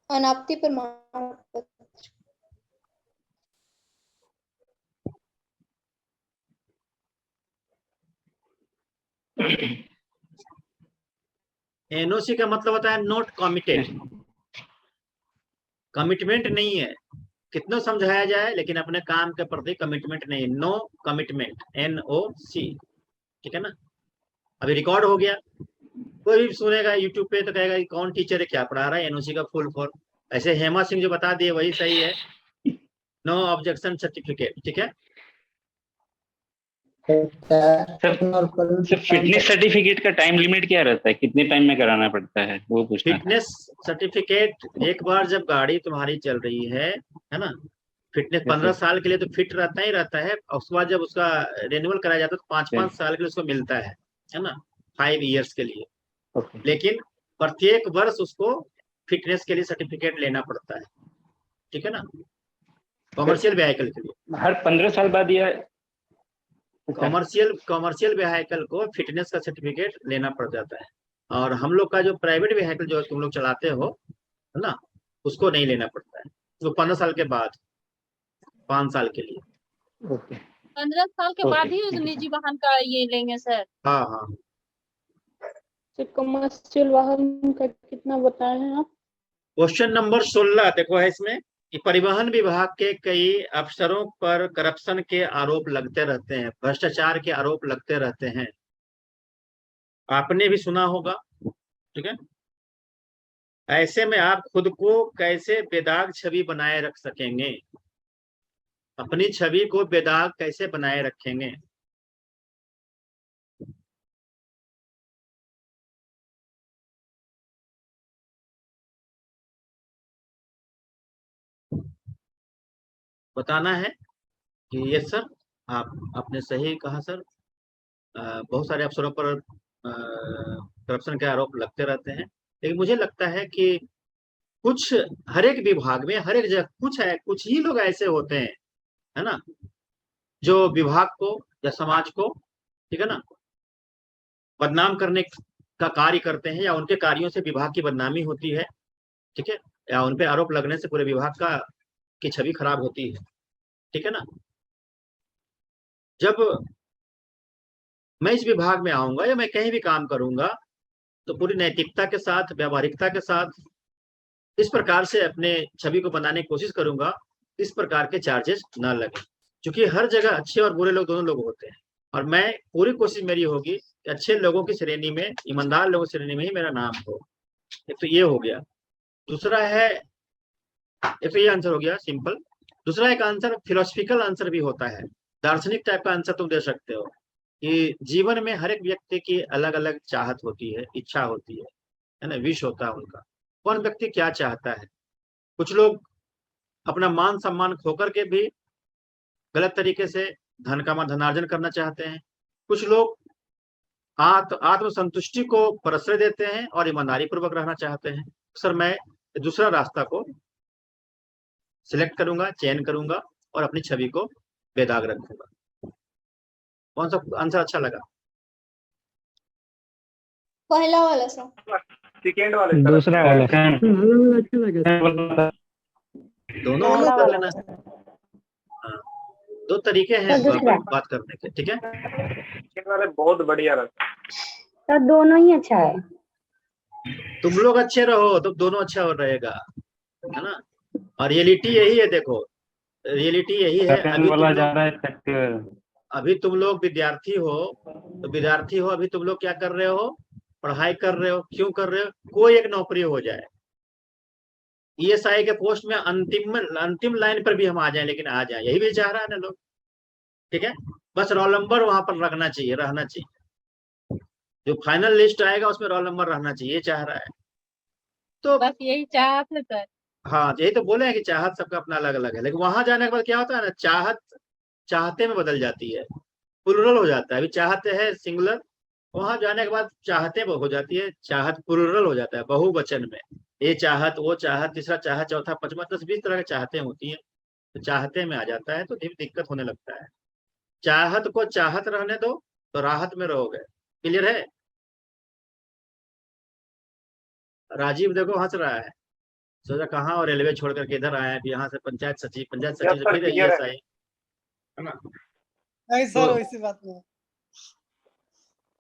अनापत्ति प्रमाण पत्र। NOC का मतलब होता है नॉट कमिटेड, कमिटमेंट नहीं है, कितना समझाया जाए लेकिन अपने काम के प्रति कमिटमेंट नहीं, नो कमिटमेंट, NOC, ठीक है ना। अभी रिकॉर्ड हो गया, कोई भी सुनेगा यूट्यूब पे तो कहेगा कि कौन टीचर है, क्या पढ़ा रहा है, NOC का फुल फॉर्म। ऐसे हेमा सिंह जो बता दिए वही सही है, नो ऑब्जेक्शन सर्टिफिकेट, ठीक है। सर फिटनेस सर्टिफिकेट का टाइम लिमिट क्या रहता है, कितने टाइम में कराना पड़ता है, वो पूछना था। फिटनेस सर्टिफिकेट एक बार जब गाड़ी तुम्हारी चल रही है ना, फिटनेस 15 साल के लिए तो फिट रहता ही रहता है, और उसके बाद जब उसका रिन्यूअल कराया जाता है तो 5-5 साल के लिए उसको मिलता है ना, 5 ईयर्स के लिए। लेकिन प्रत्येक वर्ष उसको फिटनेस के लिए सर्टिफिकेट लेना पड़ता है, ठीक है ना, कॉमर्शियल व्हीकल के लिए। हर 15 साल बाद या कॉमर्शियल व्हीकल को फिटनेस का सर्टिफिकेट लेना पड़ जाता है, और हम लोग का जो प्राइवेट व्हीकल जो तुम लोग चलाते हो है ना, उसको नहीं लेना पड़ता है, वो 15 साल के बाद 5 साल के लिए। 15 साल के बाद ही उस निजी वाहन का ये लेंगे सर? हाँ। कमर्शियल वाहन का कितना बताए हैं आप? क्वेश्चन नंबर 16 देखो है इसमें कि परिवहन विभाग के कई अफसरों पर करप्शन के आरोप लगते रहते हैं, भ्रष्टाचार के आरोप लगते रहते हैं, आपने भी सुना होगा, ठीक है। ऐसे में आप खुद को कैसे बेदाग छवि बनाए रख सकेंगे, अपनी छवि को बेदाग कैसे बनाए रखेंगे? बताना है कि ये सर आपने सही कहा सर, बहुत सारे अफसरों पर करप्शन के आरोप लगते रहते हैं, लेकिन मुझे लगता है कि कुछ हर एक विभाग में हर एक जगह कुछ ही लोग ऐसे होते हैं, है ना, जो विभाग को या समाज को, ठीक है ना, बदनाम करने का कार्य करते हैं, या उनके कार्यों से विभाग की बदनामी होती है, ठीक है, या उन पे आरोप लगने से पूरे विभाग की छवि खराब होती है, ठीक है ना। जब मैं इस विभाग में आऊंगा या मैं कहीं भी काम करूंगा तो पूरी नैतिकता के साथ, व्यावहारिकता के साथ इस प्रकार से अपने छवि को बनाने की कोशिश करूंगा, इस प्रकार के चार्जेस ना लगे, क्योंकि हर जगह अच्छे और बुरे लोग दोनों लोग होते हैं, और मैं पूरी कोशिश मेरी होगी कि अच्छे लोगों की श्रेणी में, ईमानदार लोगों की श्रेणी में ही मेरा नाम हो। एक तो ये हो गया। दूसरा है, एक तो ये आंसर हो गया सिंपल। दूसरा एक आंसर फिलोसफिकल आंसर भी होता है, दार्शनिक टाइप का आंसर तुम दे सकते हो कि जीवन में हर एक व्यक्ति की अलग अलग चाहत होती है, इच्छा होती है ना, विश होता है उनका। कौन व्यक्ति क्या चाहता है। कुछ लोग अपना मान सम्मान खोकर के भी गलत तरीके से धनार्जन करना चाहते हैं। कुछ लोग आत्म संतुष्टि को प्रश्रय देते हैं और ईमानदारी पूर्वक रहना चाहते हैं। सर मैं दूसरा रास्ता को सिलेक्ट करूंगा, चयन करूंगा और अपनी छवि को बेदाग रखूंगा। कौन सा आंसर अच्छा लगा? पहला वाला सर। सेकेंड वाले सर। दूसरा वाला अच्छा लगा। दोनों वाला कर लेना। हाँ, दो तरीके हैं बात करने के, ठीक है। सेकेंड वाले बहुत बढ़िया रहता तो दोनों ही अच्छा है। तुम लोग अच्छे रहो तो दोनों अच्छा हो रहेगा, है ना। और रियलिटी यही है, देखो रियलिटी यही है। अभी तुम लोग विद्यार्थी हो, तो विद्यार्थी हो, अभी तुम लोग क्या कर रहे हो, पढ़ाई कर रहे हो। क्यों कर रहे हो? कोई एक नौकरी हो जाए, ESI के पोस्ट में अंतिम लाइन पर भी हम आ जाए, लेकिन आ जाए, यही भी चाह रहा है ना लोग, ठीक है। बस रोल नंबर वहां पर रहना चाहिए, जो फाइनल लिस्ट आएगा उसमें रोल नंबर रहना चाहिए, ये चाह रहा है। तो बस यही चाहत है सर। हाँ, यही तो बोले हैं कि चाहत सबका अपना अलग अलग है, लेकिन वहां जाने के बाद क्या होता है ना, चाहत चाहते में बदल जाती है, प्लुरल हो जाता है। अभी चाहते है सिंगुलर, वहां जाने के बाद चाहते हो जाती है, चाहत प्लुरल हो जाता है, बहुवचन में। ये चाहत, वो चाहत, तीसरा चाहत, चौथा, पांचवा, 10-20 तरह के चाहते होती है, तो चाहते में आ जाता है तो दिक्कत होने लगता है। चाहत को चाहत रहने दो तो राहत में रहोगे। क्लियर है? राजीव देखो हंस रहा है, सोचा कहाँ और रेलवे छोड़ करके इधर आए हैं, यहाँ से पंचायत सचिव से फिर ESI, है ना। नहीं सर, वैसी बात नहीं।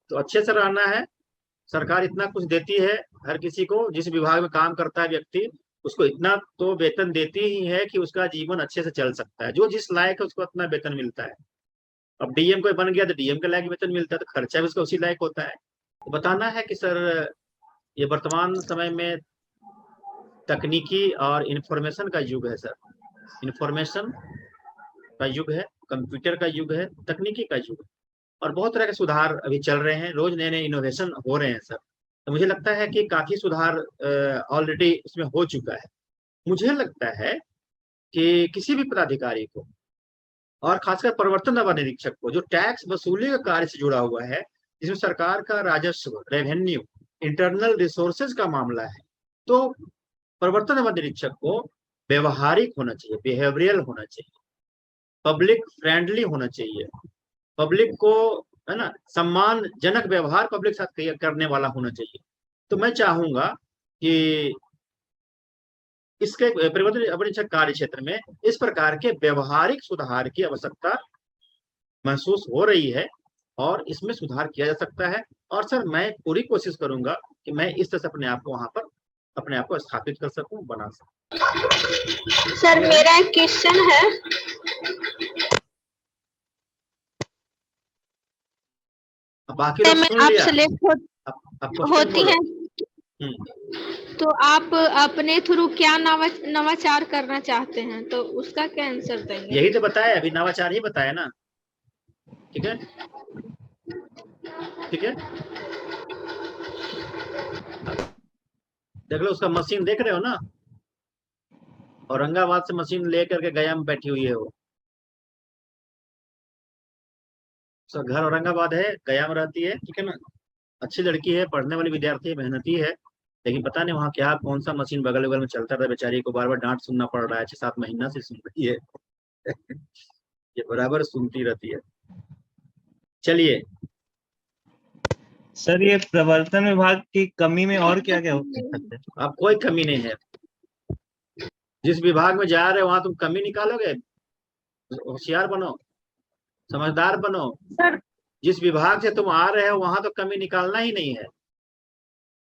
तो अच्छे से रहना है। सरकार इतना कुछ देती है हर किसी को, जिस विभाग में काम करता है व्यक्ति, उसको इतना तो वेतन देती ही है कि उसका जीवन अच्छे से चल सकता है। जो जिस लायक है उसको इतना वेतन मिलता है। अब DM कोई बन गया तो DM के लायक वेतन मिलता है, तो खर्चा भी उसका उसी लायक होता है। तो बताना है कि सर ये वर्तमान समय में तकनीकी और इंफॉर्मेशन का युग है। सर इंफॉर्मेशन का युग है, कंप्यूटर का युग है, तकनीकी का युग है, और बहुत तरह के सुधार अभी चल रहे हैं, रोज नए नए इनोवेशन हो रहे हैं सर। तो मुझे लगता है कि काफी सुधार ऑलरेडी इसमें हो चुका है। मुझे लगता है कि किसी भी पदाधिकारी को, और खासकर प्रवर्तन नवा निरीक्षक को, जो टैक्स वसूली का कार्य से जुड़ा हुआ है, जिसमें सरकार का राजस्व, रेवेन्यू, इंटरनल रिसोर्सेज का मामला है, तो प्रवर्तन नवा निरीक्षक को व्यवहारिक होना चाहिए, बिहेवियरल होना चाहिए, पब्लिक फ्रेंडली होना चाहिए, पब्लिक को, है ना, सम्मानजनक व्यवहार पब्लिक साथ करने वाला होना चाहिए। तो मैं चाहूंगा कि इसके प्रवर्तन कार्य क्षेत्र में इस प्रकार के व्यवहारिक सुधार की आवश्यकता महसूस हो रही है, और इसमें सुधार किया जा सकता है। और सर मैं पूरी कोशिश करूंगा कि मैं इस तरह से अपने आप को वहां पर अपने आप को स्थापित कर सकूं, बना सकूं। सर मेरा एक क्वेश्चन है। बाकी आप सिलेक्ट होती हैं, तो आप अपने थ्रू क्या नवाचार करना चाहते हैं, तो उसका क्या आंसर देंगे? यही तो बताया अभी, नवाचार ही बताया ना। ठीक है, ठीक है, देख लो उसका मशीन देख रहे हो ना, औरंगाबाद से मशीन लेकर के गया में बैठी हुई है वो। उसका घर औरंगाबाद है, गया में रहती है, ठीक है ना। अच्छी लड़की है, पढ़ने वाली विद्यार्थी है, मेहनती है, लेकिन पता नहीं वहाँ क्या कौन सा मशीन बगल बगल में चलता रहा, बेचारी को बार बार डांट सुनना पड़ रहा है, 6-7 महीना से सुन रही है। ये बराबर सुनती रहती है। चलिए, सर ये प्रवर्तन विभाग की कमी में और क्या क्या हो सकता है? अब कोई कमी नहीं है। जिस विभाग में जा रहे हो वहां तुम कमी निकालोगे? होशियार बनो, समझदार बनो। सर जिस विभाग से तुम आ रहे हो वहां तो कमी निकालना ही नहीं है।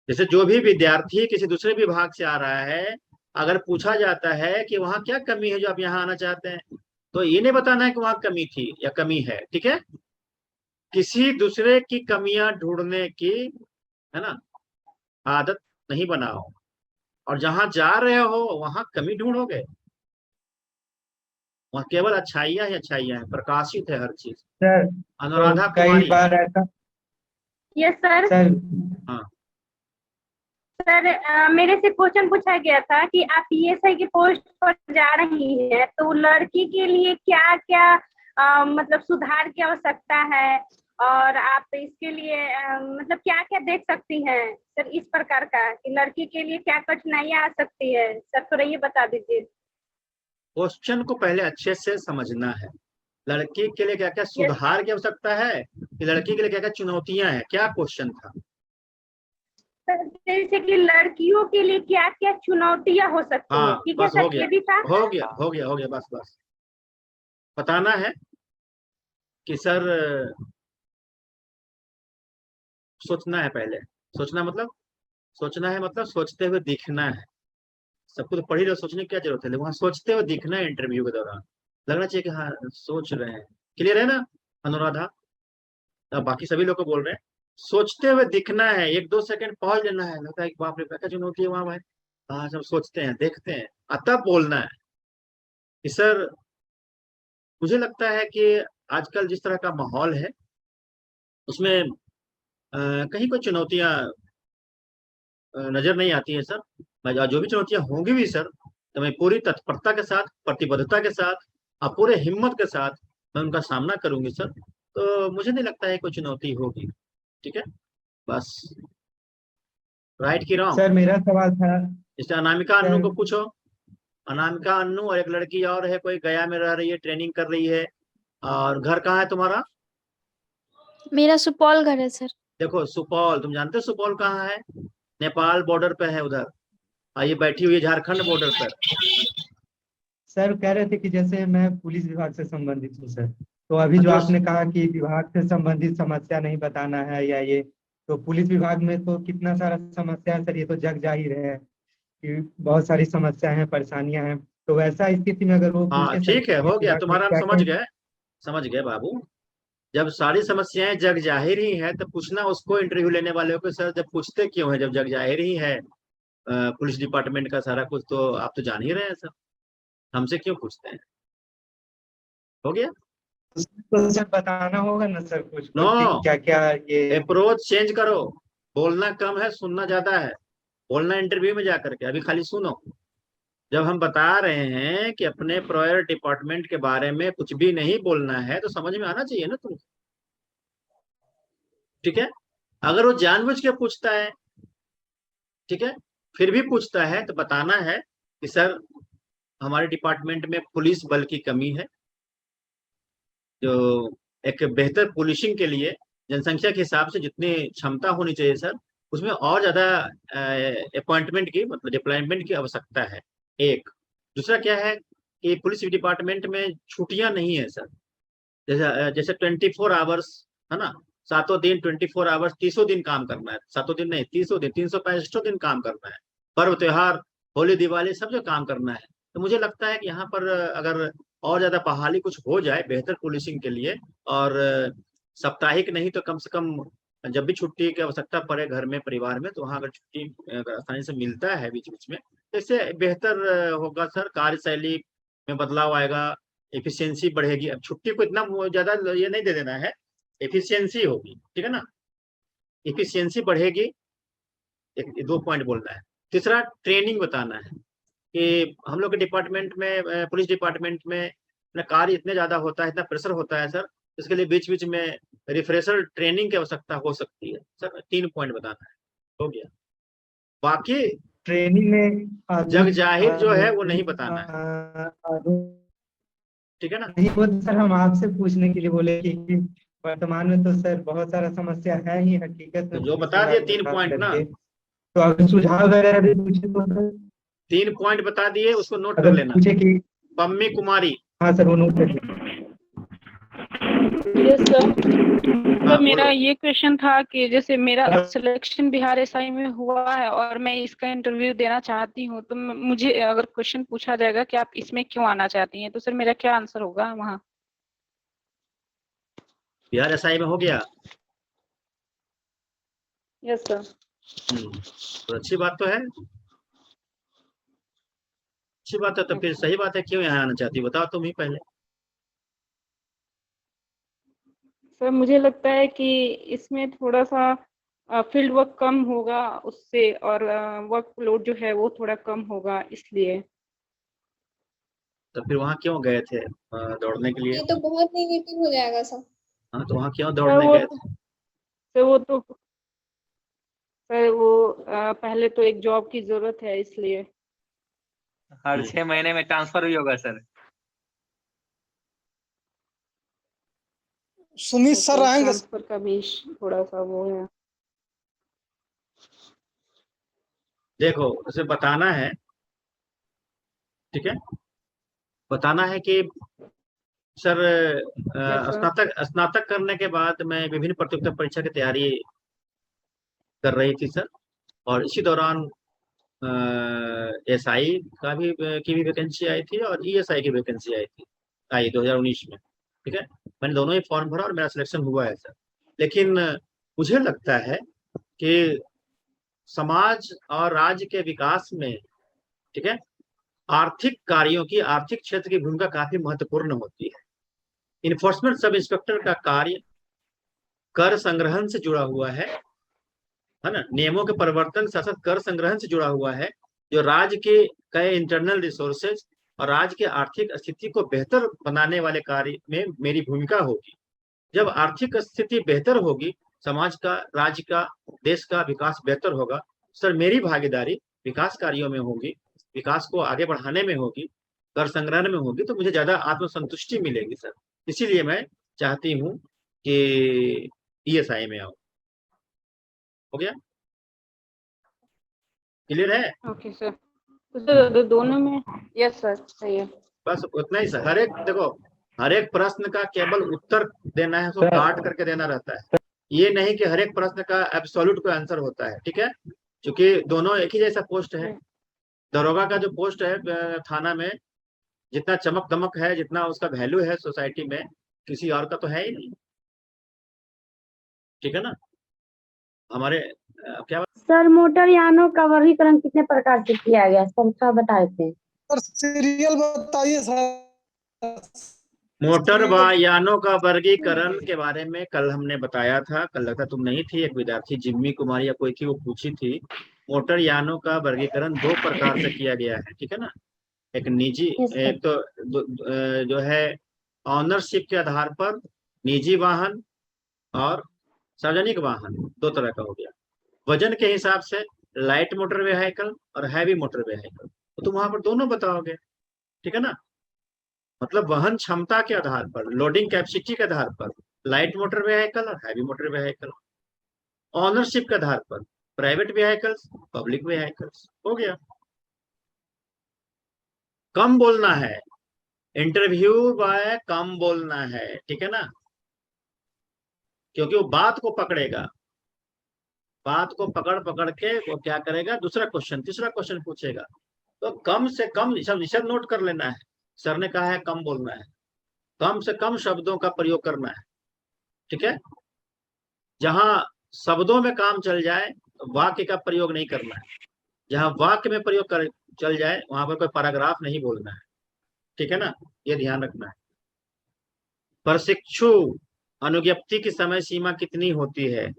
जैसे जो भी विद्यार्थी किसी दूसरे विभाग से आ रहा है, अगर पूछा जाता है कि वहां क्या कमी है जो आप यहाँ आना चाहते हैं, तो ये नहीं बताना है कि वहां कमी थी या कमी है, ठीक है? किसी दूसरे की कमियां ढूंढने की, है ना, आदत नहीं बनाओ, और जहां जा रहे हो वहां कमी ढूंढोगे। वहां केवल अच्छाइयां ही अच्छाइयां हैं, प्रकाशित है हर चीज। सर अनुराधा तो कई कुमारी। बार ऐसा यस सर। सर हाँ, सर मेरे से क्वेश्चन पूछा गया था कि आप पीएसआई की पोस्ट पर जा रही है, तो लड़की के लिए क्या क्या मतलब सुधार की आवश्यकता है, और आप इसके लिए मतलब क्या क्या देख सकती हैं सर इस प्रकार का, कि लड़की के लिए क्या कठिनाइयां आ सकती है, सर थोड़ा ये बता दीजिए। क्वेश्चन को पहले अच्छे से समझना है। लड़की के लिए क्या क्या सुधार की आवश्यकता है, कि लड़की के लिए क्या क्या चुनौतियां हैं, क्या क्वेश्चन था? सर जैसे कि लड़कियों के लिए क्या क्या चुनौतियां हो सकती है, हाँ, ठीक है बस सर, हो गया, ये भी था। हो गया, हो गया, हो गया, बस बस बताना है कि सर सोचना है पहले। सोचना है मतलब सोचते हुए दिखना है। सब कुछ पढ़ ही रहे, सोचने की क्या जरूरत है, वहां सोचते हुए दिखना है। इंटरव्यू के दौरान लगना चाहिए कि हाँ सोच रहे हैं। क्लियर है ना अनुराधा? अब बाकी सभी लोग को बोल रहे हैं, सोचते हुए दिखना है। 1-2 सेकंड पहुंच लेना है, लगता है कि बाप रे क्या चुनौती है वहां भाई। हाँ, सब सोचते हैं, देखते हैं, तब बोलना है कि सर मुझे लगता है कि आजकल जिस तरह का माहौल है उसमें कहीं कोई चुनौतियां नजर नहीं आती है सर। मैं जो भी चुनौतियां होंगी भी सर, तो मैं पूरी तत्परता के साथ, प्रतिबद्धता के साथ और पूरे हिम्मत के साथ मैं उनका सामना करूंगी सर। तो मुझे नहीं लगता है कोई चुनौती होगी। ठीक है, बस। राइट की रॉन्ग? सर मेरा सवाल था जैसे अनामिका अन्नू सर को पूछो। अनामिका अन्नू और एक लड़की और है, कोई गया में रह रही है, ट्रेनिंग कर रही है। और घर कहाँ है तुम्हारा? मेरा सुपौल घर है सर। देखो सुपौल, तुम जानते हो सुपौल कहाँ है? नेपाल बॉर्डर पे है उधर, और ये बैठी हुई है झारखंड बॉर्डर पर। सर कह रहे थे कि जैसे मैं पुलिस विभाग से संबंधित हूँ सर, तो अभी जो तो आपने कहा कि विभाग से संबंधित समस्या नहीं बताना है या ये, तो पुलिस विभाग में तो कितना सारा समस्या है सर, ये तो जग जाहिर है कि बहुत सारी समस्याएं हैं, परेशानियां हैं। तो वैसा स्थिति में अगर वो हाँ पूछे सर ठीक है, हो पुलिस गया विभाग में तुम्हारा, हम क्या समझ क्या। गए, समझ गए बाबू। जब सारी समस्याएं जग जाहिर ही है तो पूछना उसको, इंटरव्यू लेने वाले को, सर जब पूछते क्यों है, जब जग जाहिर ही है पुलिस डिपार्टमेंट का सारा कुछ, तो आप तो जान ही रहे हैं सर, हमसे क्यों पूछते हैं? हो गया। तो सर बताना होगा ना सर कुछ नो, कुछ कि क्या क्या ये। अप्रोच चेंज करो। बोलना कम है, सुनना ज्यादा है। बोलना इंटरव्यू में जाकर के, अभी खाली सुनो। जब हम बता रहे हैं कि अपने प्रायर डिपार्टमेंट के बारे में कुछ भी नहीं बोलना है, तो समझ में आना चाहिए ना तुमको। ठीक है, अगर वो जानबूझ के पूछता है, ठीक है, फिर भी पूछता है, तो बताना है कि सर हमारे डिपार्टमेंट में पुलिस बल की कमी है, जो एक बेहतर पुलिसिंग के लिए जनसंख्या के हिसाब से जितनी क्षमता होनी चाहिए सर, उसमें और ज्यादा अपॉइंटमेंट की, मतलब डिप्लॉयमेंट की आवश्यकता है। एक दूसरा क्या है कि पुलिस डिपार्टमेंट में छुट्टियां नहीं है सर। जैसे 24 आवर्स, है ना, 7 दिन 24 आवर्स, 30 दिन काम करना है। 7 दिन नहीं, 30 दिन, 365 दिन काम करना है। पर्व त्योहार, होली दिवाली, सब जो काम करना है। तो मुझे लगता है कि यहाँ पर अगर और ज्यादा बहाली कुछ हो जाए बेहतर पुलिसिंग के लिए, और साप्ताहिक नहीं तो कम से कम जब भी छुट्टी की आवश्यकता पड़े घर में, परिवार में, तो वहाँ अगर छुट्टी आसानी से मिलता है बीच बीच में, तो इससे बेहतर होगा सर। कार्यशैली में बदलाव आएगा, एफिशिएंसी बढ़ेगी। अब छुट्टी को इतना ज्यादा ये नहीं दे देना है, एफिशिएंसी होगी, ठीक है ना, एफिशिएंसी बढ़ेगी। 2 पॉइंट बोलना है। तीसरा, ट्रेनिंग बताना है कि हम लोग के डिपार्टमेंट में, पुलिस डिपार्टमेंट में कार्य इतने ज्यादा होता है, इतना प्रेशर होता है सर, इसके लिए बीच बीच में रिफ्रेशर ट्रेनिंग की आवश्यकता हो सकती है। सर 3 पॉइंट बताना है, हो गया। बाकी ट्रेनिंग में जग जाहिर जो है वो नहीं बताना है, ठीक है ना। नहीं, वो तो सर हम आपसे पूछने के लिए बोले कि वर्तमान में तो सर बहुत सारा समस्या है ही हकीकत तो में, जो पुलिस बता दिए विभाग में 3 खास पॉइंट ना, करके। तो अगर सुझाव वगैरह भी पूछे तो सर 3 पॉइंट बता दिए, उसको नोट कर अगर लेना। पूछे कि पम्मी कुमारी, हाँ सर वो नोट कर यस सर। हाँ सर मेरा बोलो। ये क्वेश्चन था कि जैसे मेरा सिलेक्शन बिहार एसआई में हुआ है और मैं इसका इंटरव्यू देना चाहती हूँ, तो मुझे अगर क्वेश्चन पूछा जाएगा कि आप इसमें क्यों आना चाहती हैं, तो सर मेरा क्या आंसर होगा वहाँ? बिहार एसआई में हो गया। Yes sir. तो अच्छी बात तो है, अच्छी बात है। तो फिर सही बात है, क्यों यहाँ आना चाहती बताओ तुम ही पहले। सर मुझे लगता है कि इसमें थोड़ा सा फील्ड वर्क कम होगा उससे, और वर्कलोड जो है वो थोड़ा कम होगा, इसलिए। तो फिर वहाँ क्यों गए थे दौड़ने के लिए? ये तो बहुत नेगेटिव हो जाएगा सर। हाँ, तो वहाँ क्यों सर दौड़ने वो गए? सर वो पहले तो एक जॉब की जरूरत है, इसलिए। हर 6 महीने में ट्रांसफर भी होगा सर। सुमित सर आएंगे। ट्रांसफर का भी थोड़ा सा वो है। देखो उसे बताना है, ठीक है, बताना है कि सर स्नातक करने के बाद मैं विभिन्न प्रतियोगिता परीक्षा की तैयारी कर रही थी सर, और इसी दौरान एसआई का भी की भी वैकेंसी आई थी और ईएसआई की वैकेंसी आई 2019 में, ठीक है। मैंने दोनों ही फॉर्म भरा और मेरा सिलेक्शन हुआ है सर। लेकिन मुझे लगता है कि समाज और राज्य के विकास में, ठीक है, आर्थिक कार्यों की, आर्थिक क्षेत्र की भूमिका काफी महत्वपूर्ण होती है। इन्फोर्समेंट सब इंस्पेक्टर का कार्य कर संग्रहण से जुड़ा हुआ है ना, नियमों के परिवर्तन के साथ कर संग्रहण से जुड़ा हुआ है, जो राज्य के कई इंटरनल रिसोर्सेज और राज्य की आर्थिक स्थिति को बेहतर बनाने वाले कार्य में मेरी भूमिका होगी। जब आर्थिक स्थिति बेहतर होगी, समाज का, राज्य का, देश का विकास बेहतर होगा, सर मेरी भागीदारी विकास कार्यों में होगी, विकास को आगे बढ़ाने में होगी, कर संग्रहण में होगी, तो मुझे ज्यादा आत्मसंतुष्टि मिलेगी सर। इसीलिए मैं चाहती हूँ कि ईएसआई में आऊं। हो गया, क्लियर है? Okay sir. तो दोनों में यस सर, सही है। बस उतना ही सर। हर एक प्रश्न का केवल उत्तर देना है, उसको काट करके देना रहता है। ये नहीं कि हर एक प्रश्न का एब्सोल्यूट कोई आंसर होता है, ठीक है, क्योंकि दोनों एक ही जैसा पोस्ट है। दरोगा का जो पोस्ट है थाना में, जितना चमक दमक है, जितना उसका वैल्यू है सोसाइटी में, किसी और का तो है ही नहीं, ठीक है ना। हमारे क्या सर मोटर यानों का वर्गीकरण कितने प्रकार से किया गया, संख्या बता देते हैं। सर सीरियल बताइए सर। मोटर वाहनों का वर्गीकरण के बारे में कल हमने बताया था, कल लगता तुम नहीं थी, एक विद्यार्थी जिम्मी कुमारी या कोई थी, वो पूछी थी। मोटर यानों का वर्गीकरण 2 प्रकार से किया गया है, ठीक है ना। एक निजी, एक तो जो है ऑनरशिप के आधार पर निजी वाहन और सार्वजनिक वाहन, 2 तरह का हो गया। वजन के हिसाब से लाइट मोटर व्हीकल और हैवी मोटर व्हीकल, तो तुम वहां पर दोनों बताओगे, ठीक है ना। मतलब वहन क्षमता के आधार पर, लोडिंग कैपेसिटी के आधार पर लाइट मोटर व्हीकल और हैवी मोटर व्हीकल। ऑनरशिप के आधार पर प्राइवेट व्हीकल्स, पब्लिक व्हीकल्स। हो गया। कम बोलना है, इंटरव्यू में कम बोलना है, ठीक है ना, क्योंकि वो बात को पकड़ेगा, बात को पकड़ पकड़ के वो क्या करेगा, दूसरा क्वेश्चन, तीसरा क्वेश्चन पूछेगा। तो कम से कम, सब नोट कर लेना है। सर ने कहा है कम बोलना है, कम से कम शब्दों का प्रयोग करना है, ठीक है। जहां शब्दों में काम चल जाए, वाक्य का प्रयोग नहीं करना है। जहां वाक्य में प्रयोग कर चल जाए, वहां पर कोई पैराग्राफ नहीं बोलना है, ठीक है ना, ये ध्यान रखना है। प्रशिक्षु अनुज्ञप्ति की समय सीमा कितनी होती है?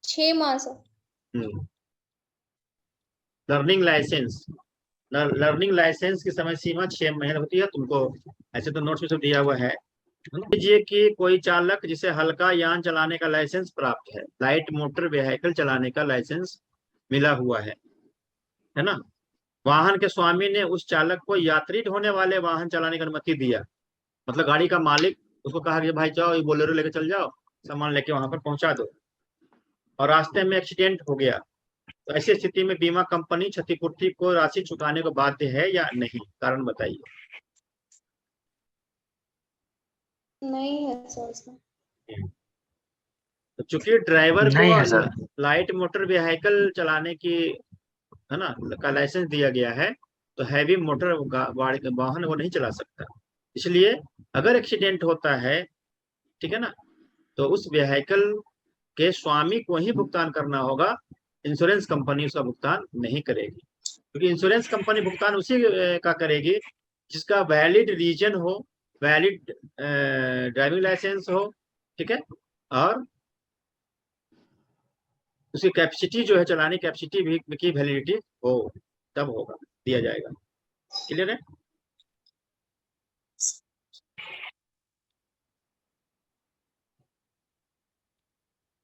6 माह sir. Learning licence learning licence की समय सीमा 6 महीने होती है। तुमको ऐसे तो नोट्स में सब दिया हुआ है। लीजिए कि कोई चालक जिसे हल्का यान चलाने का लाइसेंस प्राप्त है, लाइट मोटर व्हीकल चलाने का लाइसेंस मिला हुआ है ना। वाहन के स्वामी ने उस चालक को यात्री ढोने वाले वाहन चलाने की अनुमति दिया। मतलब गाड़ी का मालिक उसको कहा कि भाई जाओ, ये बोलेरो लेके चल जाओ, सामान लेके वहां पर पहुंचा दो, और रास्ते में एक्सीडेंट हो गया, तो ऐसी स्थिति में बीमा कंपनी क्षतिपूर्ति को राशि चुकाने को बाध्य है या नहीं? कारण बताइए। नहीं है सर उसमें। तो चूंकि ड्राइवर नहीं है को सर। लाइट मोटर व्हीकल चलाने की है ना का लाइसेंस दिया गया है, तो हैवी मोटर वाहन वो नहीं चला सकता। इसलिए अगर एक्सीडेंट होता है, ठीक है ना, तो उस व्हीकल के स्वामी को ही भुगतान करना होगा, इंश्योरेंस कंपनी उसका भुगतान नहीं करेगी। क्योंकि इंश्योरेंस कंपनी भुगतान उसी का करेगी जिसका वैलिड रीजन हो, वैलिड ड्राइविंग लाइसेंस हो, ठीक है, और उसकी कैपेसिटी जो है, चलाने कैपेसिटी भी की वैलिडिटी हो, तब होगा, दिया जाएगा। क्लियर है?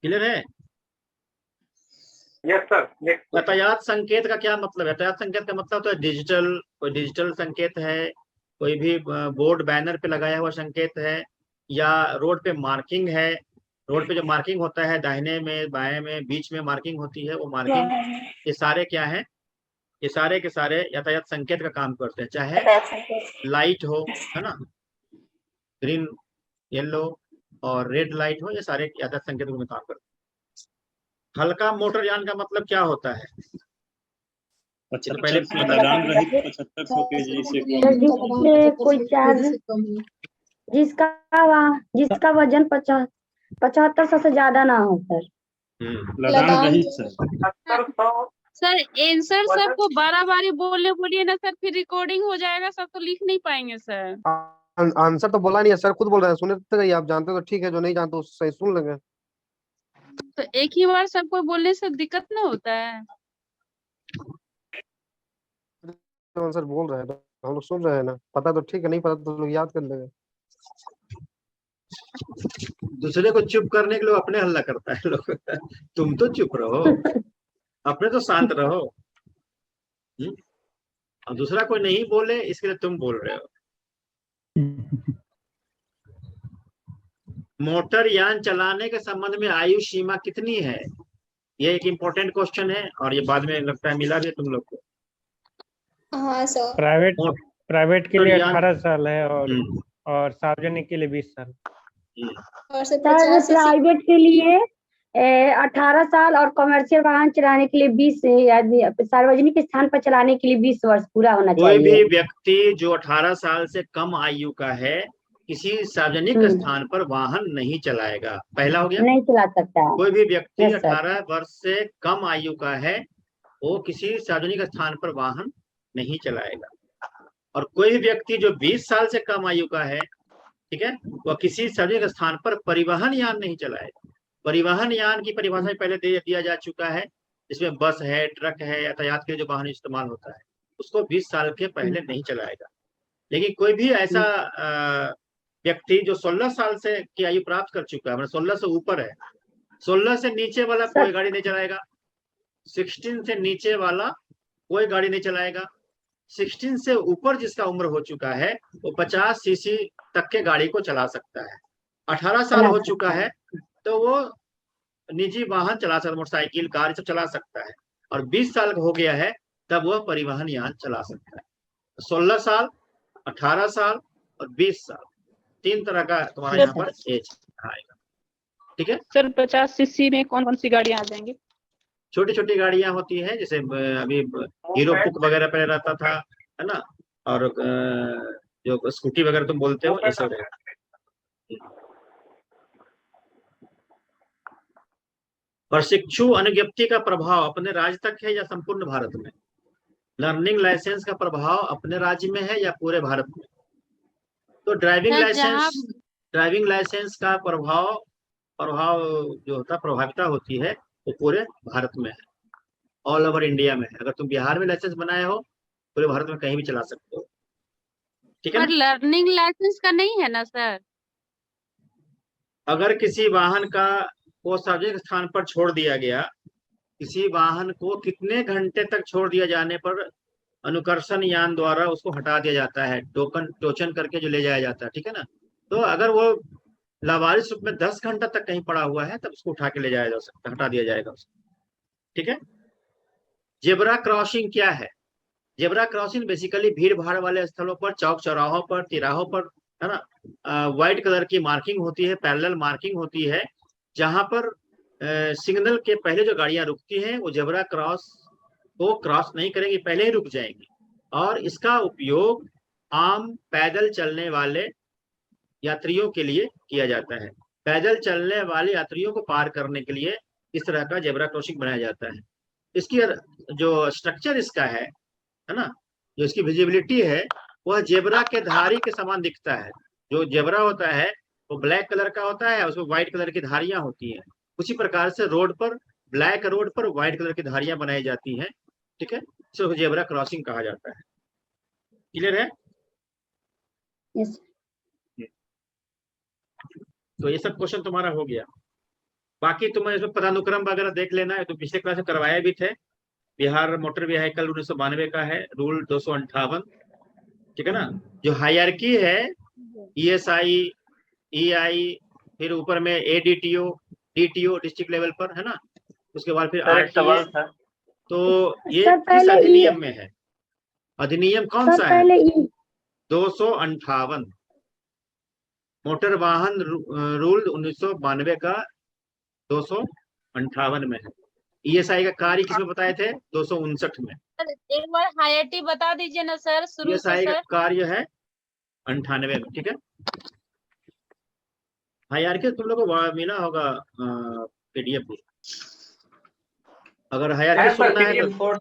क्लियर है? Yes sir. यातायात संकेत का क्या मतलब है? यातायात संकेत का मतलब तो है डिजिटल, कोई डिजिटल संकेत है, कोई भी बोर्ड बैनर पे लगाया हुआ संकेत है, या रोड पे मार्किंग है। रोड पे जो मार्किंग होता है, दाहिने में, बाएं में, बीच में मार्किंग होती है, वो मार्किंग, ये सारे क्या है? ये सारे के सारे यातायात संकेत का काम करते हैं। चाहे लाइट हो, है ना, ग्रीन, येलो और रेड लाइट हो, ये सारे यातायात संकेत में काम करते हैं। हल्का मोटर यान का मतलब क्या होता है? तो पहले लदान रहित 7500 केजी से जिससे कोई चार्ज जिसका वजन 7500 से ज्यादा ना हो सर। लदान रहित सर। सर आंसर सबको बारी बोलिए ना सर, फिर रिकॉर्डिंग हो जाएगा, सब तो लिख नहीं पाएंगे सर। आंसर तो बोला नहीं है सर, खुद बोल रहे हैं, सुने तो आप जानते तो ठीक है, जो नहीं जानते उससे सुन लेंगे। तो एक ही बार सबको बोलने से दिक्कत ना होता है? आंसर बोल रहे हैं तो हम लोग सुन रहे हैं ना, पता तो ठीक है, नहीं पता तो लोग याद कर लेंगे। दूसरे को चुप करने के लिए अपने हल्ला करता है लोग। तुम तो चुप रहो, अपने तो शांत रहो। और दूसरा कोई नहीं बोले इसके लिए तुम बोल रहे हो। मोटर यान चलाने के संबंध में आयु सीमा कितनी है? ये एक इम्पोर्टेंट क्वेश्चन है, और ये बाद में लगता है मिला भी तुम लोग को। हाँ सर। प्राइवेट के लिए 18 साल है, और सार्वजनिक के लिए 20 साल। और सर प्राइवेट के लिए 18 साल और कमर्शियल वाहन चलाने के लिए 20, सार्वजनिक स्थान पर चलाने के लिए 20 वर्ष पूरा होना चाहिए। कोई भी व्यक्ति जो 18 साल से कम आयु का है, किसी सार्वजनिक स्थान पर वाहन नहीं चलाएगा। पहला हो गया, नहीं चला सकता। कोई भी व्यक्ति 18 वर्ष से कम आयु का है, वो किसी सार्वजनिक स्थान पर वाहन नहीं चलाएगा। और कोई भी व्यक्ति जो 20 साल से कम आयु का है, ठीक है, वह किसी सार्वजनिक स्थान पर परिवहन यान नहीं चलाएगा। परिवहन यान की परिभाषा पहले दिया जा चुका है, इसमें बस है, ट्रक है, यातायात के जो वाहन इस्तेमाल होता है, उसको 20 साल के पहले नहीं चलाएगा। लेकिन कोई भी ऐसा व्यक्ति जो 16 साल से की आयु प्राप्त कर चुका है, मतलब 16 से ऊपर है, 16 से नीचे वाला कोई गाड़ी नहीं चलाएगा। 16 से नीचे वाला कोई गाड़ी नहीं चलाएगा। 16 से ऊपर जिसका उम्र हो चुका है, वो 50 सीसी तक के गाड़ी को चला सकता है। 18 साल हो चुका है तो वो निजी वाहन चला सकता है, मोटरसाइकिल, कार, सब चला सकता है। और 20 साल हो गया है तब वह परिवहन यान चला सकता है। 16 साल, 18 साल और 20 साल, 3 तरह का तुम्हारा यहाँ पर एज आएगा। ठीक है सर, 50 सीसी में कौन कौन सी गाड़ियां आ जाएंगी? छोटी छोटी गाड़ियां होती है, जैसे अभी हीरो पुक वगैरह पहले रहता था, है ना, और जो स्कूटी वगैरह तुम बोलते हो, ये सब है। प्रशिक्षु अनुज्ञप्ति का प्रभाव अपने राज्य तक है या संपूर्ण भारत में? लर्निंग लाइसेंस का प्रभाव अपने राज्य में है या पूरे भारत में? तो ड्राइविंग लाइसेंस का प्रभाव जो होता है, प्रभाविता होती है, वो पूरे भारत में है, ऑल ओवर इंडिया में है। अगर तुम बिहार में लाइसेंस बनाए हो पूरे भारत में कहीं भी चला सकते हो, ठीक है पर ना। लर्निंग लाइसेंस का नहीं है ना सर? अगर किसी वाहन को सार्वजनिक स्थान पर छोड़ दिया गया, किसी वाहन को कितने घंटे तक छोड़ दिया जाने पर अनुकर्षण यान द्वारा उसको हटा दिया जाता है, टोचन करके जो ले जाया जाता है, ठीक है ना। तो अगर वो लावारिस रूप में 10 घंटा तक कहीं पड़ा हुआ है तब उसको उठा के ले जाया जा सकता है, हटा दिया जाएगा उसको, ठीक है। जेब्रा क्रॉसिंग क्या है? जेब्रा क्रॉसिंग बेसिकली भीड़ भाड़ वाले स्थलों पर, चौक चौराहों पर, तिराहों पर, है ना, व्हाइट कलर की मार्किंग होती है, पैरेलल मार्किंग होती है, जहां पर सिग्नल के पहले जो गाड़ियां रुकती हैं वो जेब्रा क्रॉस नहीं करेंगी, पहले ही रुक जाएंगी। और इसका उपयोग आम पैदल चलने वाले यात्रियों के लिए किया जाता है। पैदल चलने वाले यात्रियों को पार करने के लिए इस तरह का जेब्रा क्रॉसिंग बनाया जाता है। इसकी जो स्ट्रक्चर इसका है ना, जो इसकी विजिबिलिटी है वह जेब्रा के धारी के समान दिखता है। जो जेब्रा होता है वो ब्लैक कलर का होता है, उसमें व्हाइट कलर की धारियां होती हैं। उसी प्रकार से रोड पर, ब्लैक रोड पर व्हाइट कलर की धारियां बनाई जाती हैं, ठीक है, इसको जेब्रा क्रॉसिंग कहा जाता है। क्लियर है? यस। तो ये सब क्वेश्चन तुम्हारा हो गया। बाकी तुम्हें इसमें पदानुक्रम वगैरह देख लेना है, तो पिछले क्लास में करवाए भी थे। बिहार मोटर व्हीकल 1992 का है, रूल 258, ठीक है ना। जो हायरार्की है, ESI, EI, फिर ऊपर में ADTO, DTO डिस्ट्रिक्ट लेवल पर, है ना, उसके बाद फिर RTA। तो ये किस अधिनियम में है? अधिनियम कौन सा है? 258 मोटर वाहन रूल 1992 का 258 में है। ESI का कार्य किसमें बताए थे? 259 में। एक बार हाईआईटी बता दीजिए ना सर, शुरू से ESI का सर। कार्य है 98 में, ठीक है। हायरार्की तुम लोग को मिला होगा PDF भी। अगर हायरार्की सुनना है तो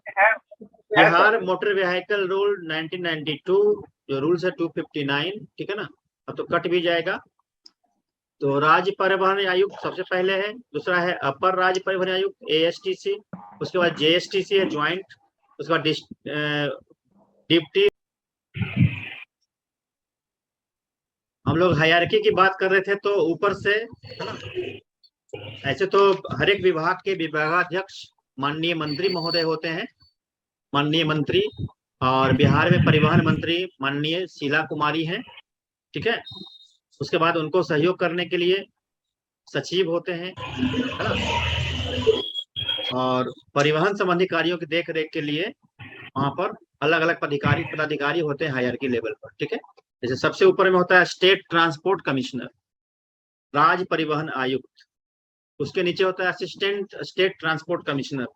बिहार मोटर व्हीकल रूल 1992 जो रूल्स है 259, ठीक है ना। अब तो कट भी जाएगा। तो राज्य परिवहन आयुक्त सबसे पहले है, दूसरा है अपर राज्य परिवहन आयुक्त ASTC, उसके बाद JSTC है ज्वाइंट, उसके बाद डिप्टी। हम लोग हायरार्की की बात कर रहे थे तो ऊपर से, है ना। ऐसे तो हर एक विभाग के विभागाध्यक्ष माननीय मंत्री महोदय होते हैं, माननीय मंत्री, और बिहार में परिवहन मंत्री माननीय शीला कुमारी हैं, ठीक है। उसके बाद उनको सहयोग करने के लिए सचिव होते हैं, है ना, और परिवहन संबंधी कार्यों की देख रेख के लिए वहां पर अलग अलग पदाधिकारी होते हैं हायरार्की लेवल पर, ठीक है। जैसे सबसे ऊपर में होता है स्टेट ट्रांसपोर्ट कमिश्नर, राज्य परिवहन आयुक्त, उसके नीचे होता है असिस्टेंट स्टेट ट्रांसपोर्ट कमिश्नर,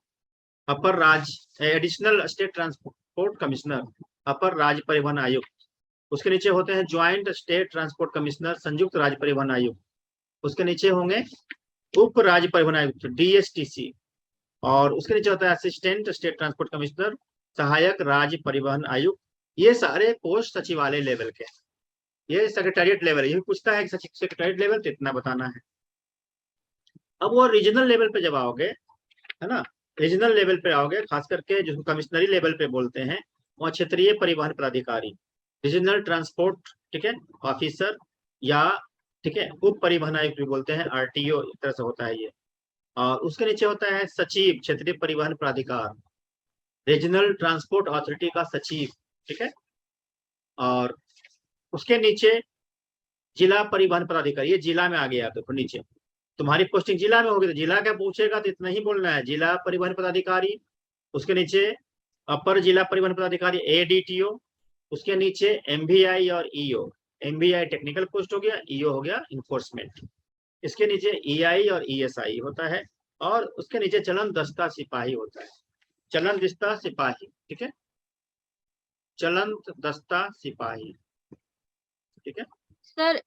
अपर राज्य एडिशनल स्टेट ट्रांसपोर्ट कमिश्नर, अपर राज्य परिवहन आयुक्त, उसके नीचे होते हैं ज्वाइंट स्टेट ट्रांसपोर्ट कमिश्नर, संयुक्त राज्य परिवहन आयुक्त, उसके नीचे होंगे उप राज्य परिवहन आयुक्त DSTC, और उसके नीचे होता है असिस्टेंट स्टेट ट्रांसपोर्ट कमिश्नर, सहायक राज्य परिवहन आयुक्त। ये सारे पोस्ट सचिवालय लेवल के, ये सेक्रेटेरिएट लेवल है। ये पूछता है कि सेक्रेटेरिएट लेवल तो इतना बताना है। अब वो रीजनल लेवल पे जब आओगे, है ना, रीजनल लेवल पे आओगे, खास करके जो कमिश्नरी लेवल पे बोलते हैं, वहाँ क्षेत्रीय परिवहन पदाधिकारी, रीजनल ट्रांसपोर्ट, ठीक है, ऑफिसर, या ठीक है उप परिवहन आयुक्त भी बोलते हैं, RTO, इस तरह से होता है ये। और उसके नीचे होता है सचिव, क्षेत्रीय परिवहन प्राधिकार, रीजनल ट्रांसपोर्ट अथॉरिटी का सचिव, ठीक है। और उसके नीचे जिला परिवहन पदाधिकारी, ये जिला में आ गया तो नीचे तुम्हारी पोस्टिंग जिला में होगी, तो जिला क्या पूछेगा तो इतना ही बोलना है, जिला परिवहन पदाधिकारी। उसके नीचे अपर जिला परिवहन पदाधिकारी ADTO, उसके नीचे MVI और EO। MVI टेक्निकल पोस्ट हो गया, EO हो गया इन्फोर्समेंट। इसके नीचे EI और ESI होता है, और उसके नीचे चलन दस्ता सिपाही होता है, चलन दस्ता सिपाही, ठीक है, चलन दस्ता सिपाही, ठीक है सर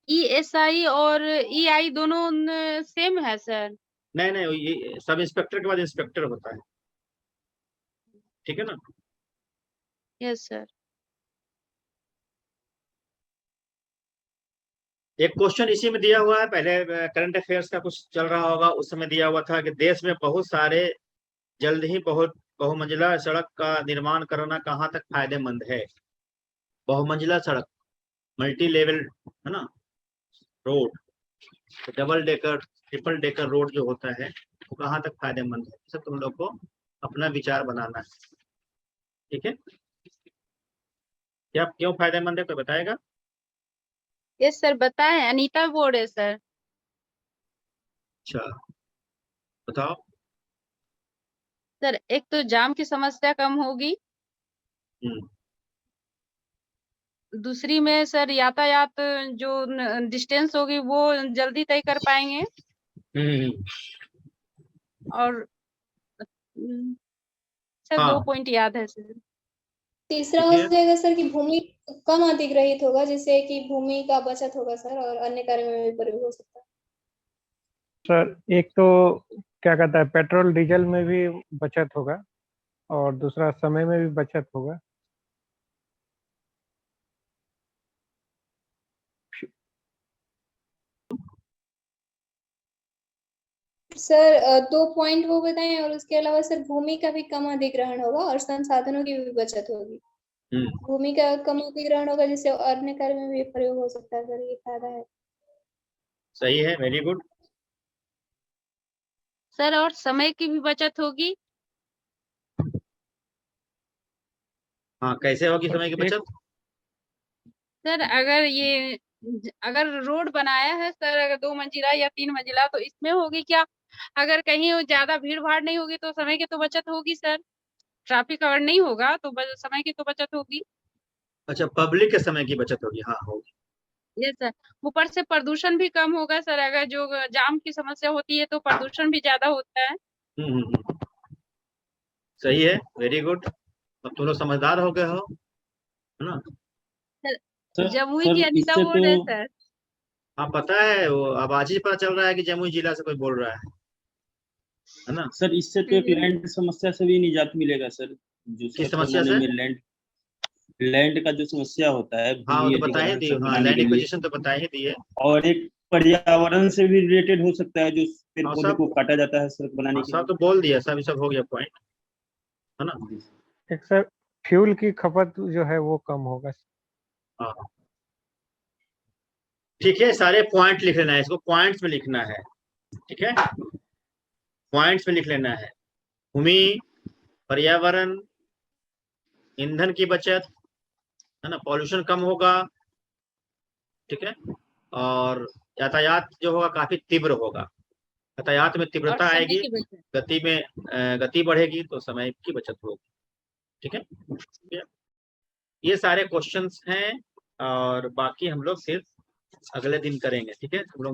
ESI और EI दोनों सेम है सर? नहीं, ये सब इंस्पेक्टर के बाद इंस्पेक्टर होता है, ठीक है ना। Yes sir. एक क्वेश्चन इसी में दिया हुआ है, पहले करंट अफेयर्स का कुछ चल रहा होगा, उस समय दिया हुआ था कि देश में बहुत सारे जल्द ही बहुत बहुमंजिला सड़क का निर्माण करना कहाँ तक फायदेमंद है? बहुमंजिला सड़क, मल्टी लेवल, है ना, road, double decker, triple decker road जो होता है वो कहाँ तक फायदेमंद है, सब तुम लोग को अपना विचार बनाना है। ठीक है, क्या क्यों फायदेमंद है कोई बताएगा? यस सर बताएं, अनीता बोल रहे सर। अच्छा बताओ। सर एक तो जाम की समस्या कम होगी, दूसरी में सर यातायात जो डिस्टेंस होगी वो जल्दी तय कर पाएंगे, और सर हाँ। 2 पॉइंट याद है सर। तीसरा हो जाएगा सर कि भूमि कम अधिग्रहित होगा, जिससे कि भूमि का बचत होगा सर, और अन्य कार्य में भी प्रयोग हो सकता है। सर एक तो क्या कहता है, पेट्रोल डीजल में भी बचत होगा और दूसरा समय में भी बचत होगा। सर 2 पॉइंट वो बताएं, और उसके अलावा सर भूमि का भी कम अधिग्रहण होगा और संसाधनों की भी बचत होगी। भूमि का कम अधिग्रहण होगा जिससे अन्य कार्य में भी प्रयोग हो सकता है सर, ये फायदा है। सही है, वेरी गुड। सर और समय की भी बचत होगी। हाँ, कैसे होगी समय की बचत? सर अगर रोड बनाया है सर, अगर 2 मंजिला या 3 मंजिला, तो इसमें होगी क्या, अगर कहीं ज्यादा भीड़ भाड़ नहीं होगी तो समय की तो बचत होगी सर। ट्रैफिक अगर नहीं होगा तो समय की तो बचत होगी। अच्छा, पब्लिक के समय की बचत होगी, हाँ होगी। यस सर, ऊपर से प्रदूषण भी कम होगा सर, अगर जो जाम की समस्या होती है तो प्रदूषण भी ज्यादा होता है। सही है, वेरी गुड। अब तुम लोग समझदार हो गए हो, है ना? जमुई की अनीता बोल रहे सर। हाँ पता है, वो अब आज ही पता चल रहा है कि जमुई जिला से कोई बोल रहा है ना? सर इससे तो एक लैंड समस्या से भी निजात मिलेगा सर, जो किस समस्या से? लैंड का जो समस्या होता है, हाँ तो बताए दी, हाँ लैंड एक्विजिशन तो बताए ही दिए। और एक पर्यावरण से भी रिलेटेड हो सकता है, जो पेड़ पौधे को काटा जाता है सड़क बनाने के लिए। सब तो बोल दिया, सब हो गया पॉइंट, है ना? एक सर फ्यूल की खपत जो है वो कम होगा। हाँ ठीक है, सारे पॉइंट लिख लेना है, इसको पॉइंट्स में लिखना है। ठीक है, पॉइंट्स में लिख लेना है। भूमि, पर्यावरण, ईंधन की बचत, है ना, पॉल्यूशन कम होगा। ठीक है, और यातायात जो होगा काफी तीव्र होगा, यातायात में तीव्रता आएगी, गति बढ़ेगी तो समय की बचत होगी। ठीक है, ये सारे क्वेश्चंस हैं और बाकी हम लोग सिर्फ अगले दिन करेंगे। ठीक है, हम लोग